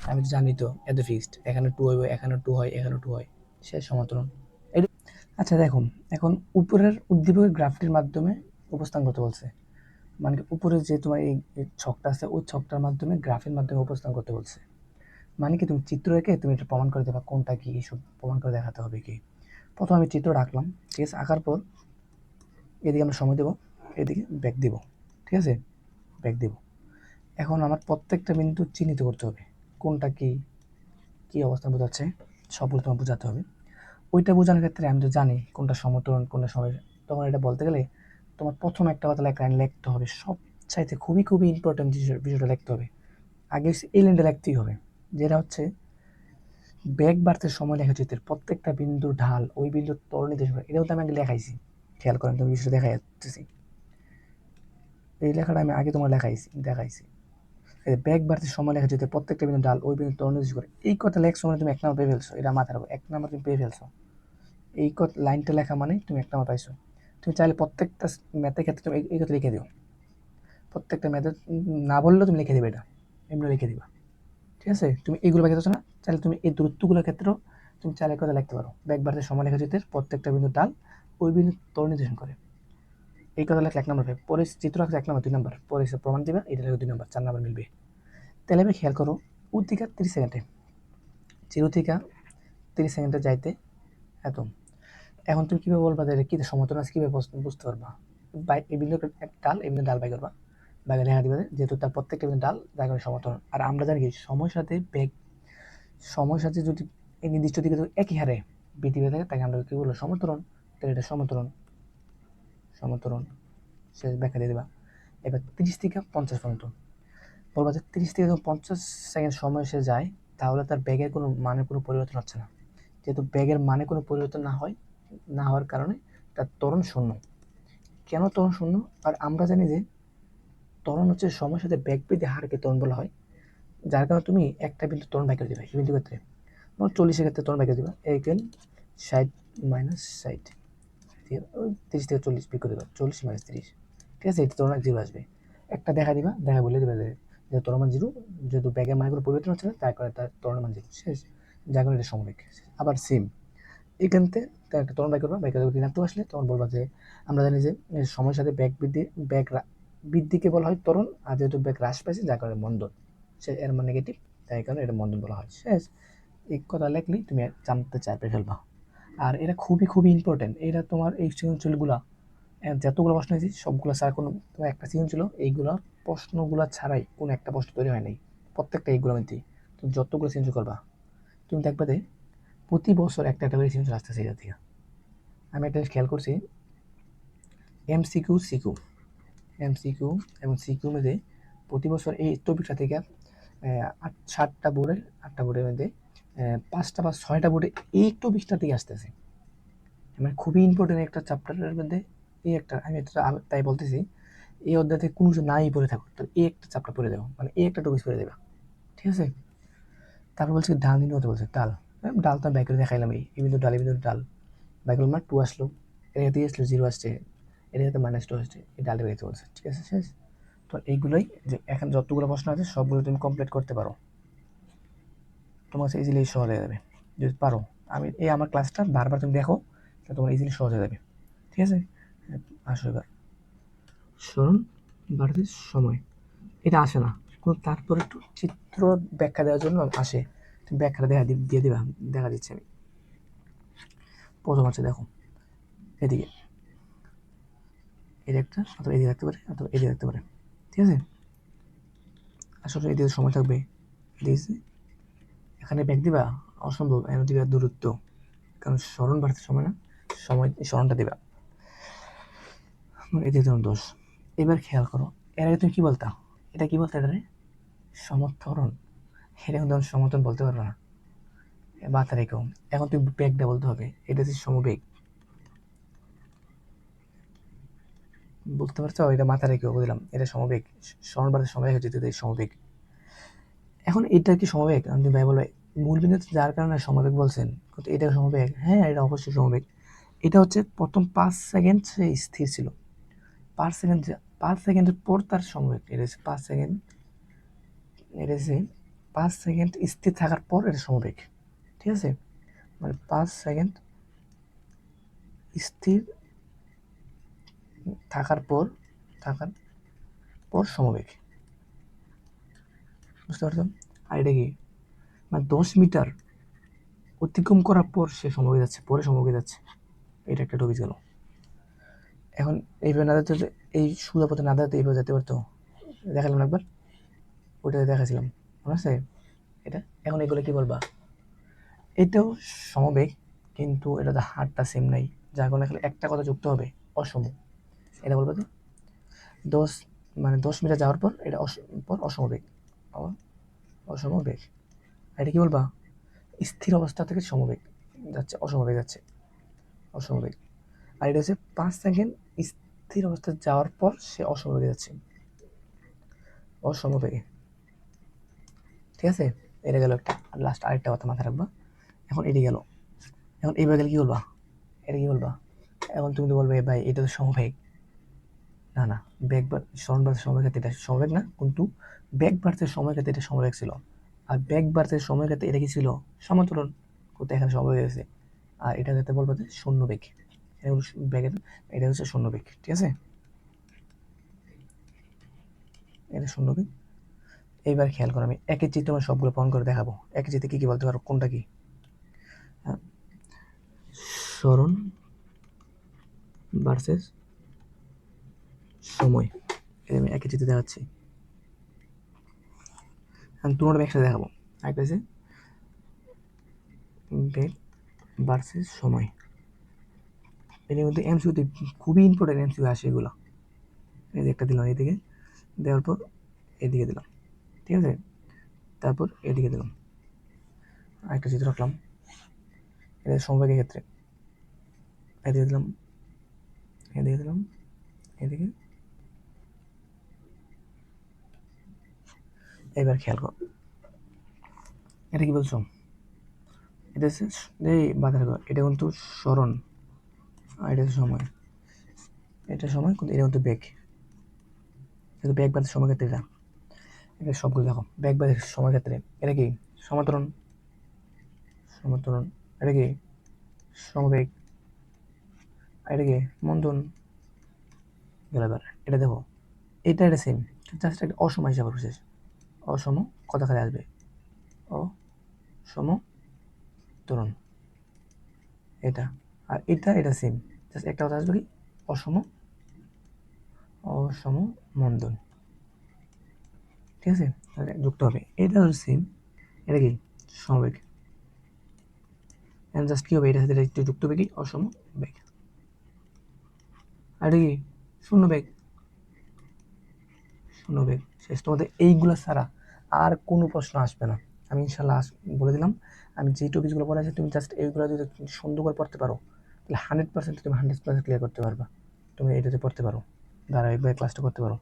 আমি তো জানি তো এত ফিক্সড, এখানে 2 হইব, এখানে 2 হয়, এখানে 2 হয়, সে সমতরণ। আচ্ছা দেখুন, এখন উপরের উদ্দীপকের গ্রাফটির মাধ্যমে উপস্থান করতে বলছে, মানে উপরে যে তোমার এই ছকটা আছে ওই ছকটার মাধ্যমে গ্রাফের মাধ্যমে উপস্থান করতে বলছে। মানে কি তুমি চিত্র এঁকে তুমি এটা প্রমাণ করে দেবা কোনটা কি, এইসব প্রমাণ করে দেখাতে হবে কি। প্রথম আমি চিত্র আঁকলাম, ঠিক আছে? আঁকার পর এদিকে আমরা সময় দেবো, এদিকে ব্যাক দিব, ঠিক আছে? ব্যাক দিব। এখন আমার প্রত্যেকটা বিন্দু চিহ্নিত করতে হবে কোনটা কি, কী অবস্থান বোঝাচ্ছে, সবগুলো তোমার বোঝাতে হবে। ওইটা বোঝানোর ক্ষেত্রে আমি তো জানি কোনটা সমতরণ কোনটা সময়, তখন এটা বলতে গেলে তোমার প্রথম একটা কথা এক লাইন লিখতে হবে, সব চাইতে খুবই খুবই ইম্পর্টেন্ট বিষয়টা লিখতে হবে। আগে এই লাইনটা লিখতেই হবে, যেটা হচ্ছে বেগ বাড়তে সময় লেখাচিত্রের প্রত্যেকটা বিন্দুর ঢাল ওই বিন্দুর ত্বরণ নির্দেশ করে। এটাও তো আমি আগে লেখাইছি, খেয়াল করেন, তুমি বিষয়টা দেখা যাচ্ছি, এই লেখাটা আমি আগে তোমার দেখাইছি। বেগ বাড়তে সময় লেখাচিত্রের প্রত্যেকটা বিন্দু ঢাল ওই বিন্দুর ত্বরণ নির্দেশ করে। এই কথা লেখার সময় তুমি 1 নম্বর পেয়ে ফেলছো, এটা মাথায় রাখো, 1 নম্বর তুমি পেয়ে ফেলছো। এই লাইনটা লেখা মানে তুমি 1 নম্বর পাইছো। তুমি চাইলে প্রত্যেকটা ম্যাথের ক্ষেত্রে তুমি এই কথা লিখে দিও, প্রত্যেকটা ম্যাথে না বললেও তুমি লিখে দিবে, এটা এমনি লিখে দিবা, ঠিক আছে? তুমি এইগুলো বাকি না, চাইলে তুমি এই দূরত্বগুলোর ক্ষেত্রেও তুমি চাইলে কথা লিখতে পারো, ব্যাগ বাড়তে সময় লেখাচিত্রের প্রত্যেকটা বিন্দু ডাল ওই বিন্দু ত্বরণ নির্দেশন করে। এই কথা লেখলে 1 নম্বর পাবে। পরে চিত্র আঁকছে 1 নম্বর, 2 নম্বর, পরে প্রমাণ দিবে, এটা লেখে 2 নম্বর, 4 নম্বর মিলবে। তাহলে আমি খেয়াল করো, উদ্দিকা 30 সেকেন্ডে, 0 থেকে 30 সেকেন্ডে যাইতে এত। এখন তুমি কীভাবে বলবা যে কী সমতল আছে, কীভাবে বুঝতে পারবা? এই বিন্দু ডাল, এই বিন্দু ডাল বাই করবা, বাইরে দেখা দিবে যেহেতু তার প্রত্যেকটা বিন্দু ডাল যার কারণে সমতল। আর আমরা জানি কি সময়ের সাথে বেগ, সময়ের সাথে যদি এই নির্দিষ্ট দিকে যদি একই হারে বৃদ্ধি পেয়ে থাকে তাকে আমরা কী বলবো? সমতরণ। তাহলে এটা সমতরণ, সমতরণ শেষ ব্যাখ্যা দিয়ে দেবা। এবার 30 থেকে 50 পর্যন্ত বলবা যে 30 থেকে যখন 50 সেকেন্ড সময় সে যায়, তাহলে তার ব্যাগের কোনো মানের কোনো পরিবর্তন হচ্ছে না। যেহেতু ব্যাগের মানে কোনো পরিবর্তন না হওয়ার কারণে তার ত্বরণ শূন্য। কেন ত্বরণ শূন্য? আর আমরা জানি যে ত্বরণ হচ্ছে সময়ের সাথে বেগ বৃদ্ধি হারকে ত্বরণ বলা হয়। যার কারণে তুমি একটা বিন্দু ত্বরণ বাই করে দিবে এই বিন্দু ক্ষেত্রে। 40-এর ক্ষেত্রে ত্বরণ বাই করে দিবা, এইকেন 60 মাইনাস 60, 30 থেকে 40 বিয়োগ করে দেবা, 40 মাইনাস 30, ঠিক আছে? এটা ত্বরণ 0 আসবে। একটা দেখা দিবা, দেখা বলে দিবা যে ত্বরণ মান 0, যেহেতু ব্যাগের মানগুলো পরিবর্তন হচ্ছে না তার কারণে তার ত্বরণ মান 0 শেষ, যার কারণে এটা সমবেগ। আবার সেম এখানতে একটা ত্বরণ বাই করবা, বাই করে ঋণাত্মক আসলে তখন বলবা যে আমরা জানি যে সময়ের সাথে ব্যাগ বৃদ্ধিকে বলা হয় ত্বরণ, আর যেহেতু ব্যাগ হ্রাস পাইছে যার কারণে মন্দন, সে এর মান নেগেটিভ, তাই কারণে এটা মন্দন বলা হয় শেষ। এই কথা লিখলেই তুমি জানতে চাইবে ফেলবা। আর এটা খুবই খুবই ইম্পর্টেন্ট, এটা তোমার এই সৃজনশীলগুলা যতগুলো প্রশ্ন হয়েছে সবগুলো ছাড়া কোনো তোমার একটা সৃজনশীল এইগুলো প্রশ্নগুলো ছাড়াই কোনো একটা প্রশ্ন তৈরি হয় নাই, প্রত্যেকটা এইগুলো মধ্যে তুমি যতগুলো সৃজনশীল করবা তুমি দেখবে যে প্রতি বছর একটা একটা করে সৃজনশীল আসতেছে এটা থেকে। আমি একটা জিনিস খেয়াল করছি, এমসিকিউ এবং সিকিউ মধ্যে প্রতি বছর এই টপিকটা থেকে 7টা বোর্ডে 8টা বোর্ডের মধ্যে 5টা বা 6টা বোর্ডে এই টপিকটা থেকে আসতেছে। মানে খুবই ইম্পর্টেন্ট একটা চ্যাপ্টারের মধ্যে এই একটা, আমি তাই বলতেছি এই অধ্যায় থেকে কোনো কিছু নাই পড়ে থাকো তো এই একটা চ্যাপ্টার পড়ে দেবো, মানে এই একটা টপিক পড়ে দেবা, ঠিক আছে? তারপর বলছে ডাল নিয়ে হতে বলছে ডাল, ডাল তো ব্যাক করে দেখাইলাম, এই বিন্দু ডাল, এই বিন্দু ডাল, ব্যাক করলাম না 2 আসলো, এটা দিয়ে আসলো 0 আসছে, এটা যাতে -2 আসছে, এই ডালটা বেরোতে বলছে, ঠিক আছে শেষ। তো এইগুলোই যে এখন যতগুলো প্রশ্ন আছে সবগুলো তুমি কমপ্লিট করতে পারো, তোমার কাছে ইজিলি সহজ হয়ে যাবে যদি পারো। আমি এই আমার ক্লাসটা বারবার তুমি দেখো, তাহলে তোমার ইজিলি সহজ হয়ে যাবে, ঠিক আছে? আসো এবার স্মরণ বাড়তে সময়, এটা আসে না কিন্তু তারপর একটু চিত্র ব্যাখ্যা দেওয়ার জন্য আসে, তুমি ব্যাখ্যাটা দিয়ে দিবা, দেখা দিচ্ছে আমি। প্রথম আছে দেখো এদিকে, এটা একটা অথবা এদিকে রাখতে পারে অথবা এদিকে রাখতে পারে, ঠিক আছে? আসলে এদিকে সময় থাকবে, এখানে ব্যাগ দিবা অসম্ভব, এখানে দিবা দূরত্ব, কারণ স্মরণ বাড়তে সময় না, সময় স্মরণটা দিবা, এদিকে তোমার দোষ। এবার খেয়াল করো, এর আগে তুমি কি বলতা, এটা কি বলতে এটা রে সমর্থন, এটা কিন্তু সমর্থন বলতে পারবে না, মাথা রেখো। এখন তুমি বেগটা বলতে হবে, এটা হচ্ছে সমবেগ, বুঝতে পারছো? এটা মাথা রেখে দিলাম, এটা সমবেগ, স্মরণ বাড়তে সময় হচ্ছে সমবেগ। এখন এটা কি সমবেগ? তুমি ভাই বলবে মূল বিন্দু যার কারণে সমবেগ বলছেন, কিন্তু এটা সমবেগ, হ্যাঁ এটা অবশ্যই সমবেগ। এটা হচ্ছে প্রথম 5 সেকেন্ড সে স্থির ছিল, 5 সেকেন্ড, 5 সেকেন্ডের পর তার সমবেগ, এটা হচ্ছে 5 সেকেন্ড, এটা হচ্ছে 5 সেকেন্ড স্থির থাকার পর এটা সমবেগ, ঠিক আছে? মানে 5 সেকেন্ড স্থির থাকার পর থাকার পর সমবেগ, বুঝতে পারছো? আর এটা কি, মানে 10 মিটার অতিক্রম করার পর সে সমবেগে যাচ্ছে, পরে সমবেগে যাচ্ছে, এটা একটা টপিক গেল। এখন এইভাবে না যেতে, এই সোজা পথে না যেতে এইভাবে যেতে পারতো, দেখালাম একবার, ওইটাতে দেখাছিলাম, মনে আছে এটা? এখন এগুলো কি বলবা, এটাও সমবেগ কিন্তু এটাতে হারটা সেম নাই, যার কারণে খালি একটা কথা যুক্ত হবে, অসম। এটা বলবো যে 10 মানে 10 মিটার যাওয়ার পর এটা পর অসমবেগ, অসমবেগ। এটা কি বলবা, স্থির অবস্থা থেকে সমবেগ যাচ্ছে, অসমবেগ যাচ্ছে, অসমবেগ। আর এটা হচ্ছে 5 সেকেন্ড স্থির অবস্থায় যাওয়ার পর সে অসমবেগে যাচ্ছে, অসমবেগে, ঠিক আছে? এটা গেল একটা। আর লাস্ট আরেকটা কথা মাথায় রাখবা, এখন এটি গেল, এখন এইবার গেলে কি বলবা, এটা কি বলবা? এখন তুমি তো বলবে ভাই এটা তো সমবেগ, না না, বেগ বা স্মরণ বাড়তে সময় ক্ষেত্রে এটা সমবেগ না, কিন্তু বেগ বাড়তে সময় ক্ষেত্রে এটা সমবেগ ছিল, আর বেগ বাড়তে সময় ক্ষেত্রে এটা কি ছিল, সমান্তরাল, কিন্তু এখানে সমবেগ গেছে, আর এটা ক্ষেত্রে বলবো যে শূন্য বেগ, বেগের এটা হচ্ছে শূন্য বেগ, ঠিক আছে? এটা শূন্য বেগ। এইবার খেয়াল করো, আমি একই চিত্র আমি সবগুলো প্রমাণ করে দেখাবো, একই চিত্রে কি কি বলতে পারো, কোনটা কি। হ্যাঁ, স্মরণ ভার্সেস সময়, এটা আমি একই চিত্রে দেখাচ্ছি, আমি তোমার একসাথে দেখাবো। একটা আছে বেগ ভার্সেস সময়, এর মধ্যে এমসিকিউতে খুবই ইম্পর্টেন্ট এমসিকিউ আসে এগুলো। এই যে একটা দিলাম এদিকে, দেওয়ার পর এদিকে দিলাম, ঠিক আছে? তারপর এদিকে দিলাম, আরেকটা চিত্র রাখলাম, এটা সমবেগের ক্ষেত্রে, এদিকে দিলাম, এদিকে দিলাম, এদিকে। এবার খেয়াল কর, এটা কি বলছো? এটা হচ্ছে এই বাধা রেখা, এটা কিন্তু স্মরণ, আর এটা হচ্ছে সময়। এটা সময় কিন্তু এটা কিন্তু বেগ, কিন্তু বেগ বাদের সময় ক্ষেত্রে এটা, এটা সবগুলো দেখো বেগ বাদের সময় ক্ষেত্রে এটা কি সমান্তরণ, সমান্তরণ, এটা কি সমবেগ, আর এটা কি মন্দন। গেল এবার এটা দেখো, এটা এটা সেম, জাস্ট একটা অসম হিসাবে বিশেষ, অসম কথা খালি আসবে, অসম ত্বরণ এটা, আর এটা এটা সেম, জাস্ট একটা কথা আসবে কি অসম, অসম মন্দন। ঠিক আছে, তাহলে যুক্ত হবে, এটা হচ্ছে সেম, এটা কি সমবেগ, জাস্ট কি হবে এটার সাথে একটু যুক্ত হবে কি অসম বেগ, আর এটা কি শূন্য বেগ, শূন্য বেগ। শেষ, তোমাদের এইগুলো ছাড়া আর কোনো প্রশ্ন আসবে না, আমি ইনশাল্লাহ বলে দিলাম। আমি যে টপিকগুলো পড়াচ্ছি তুমি জাস্ট এইগুলো যদি সুন্দর করে পড়তে পারো তাহলে 100% তুমি 100% ক্লিয়ার করতে পারবা, তুমি এটাতে পড়তে পারো, ধারাবাহিকভাবে ক্লাসটা করতে পারো।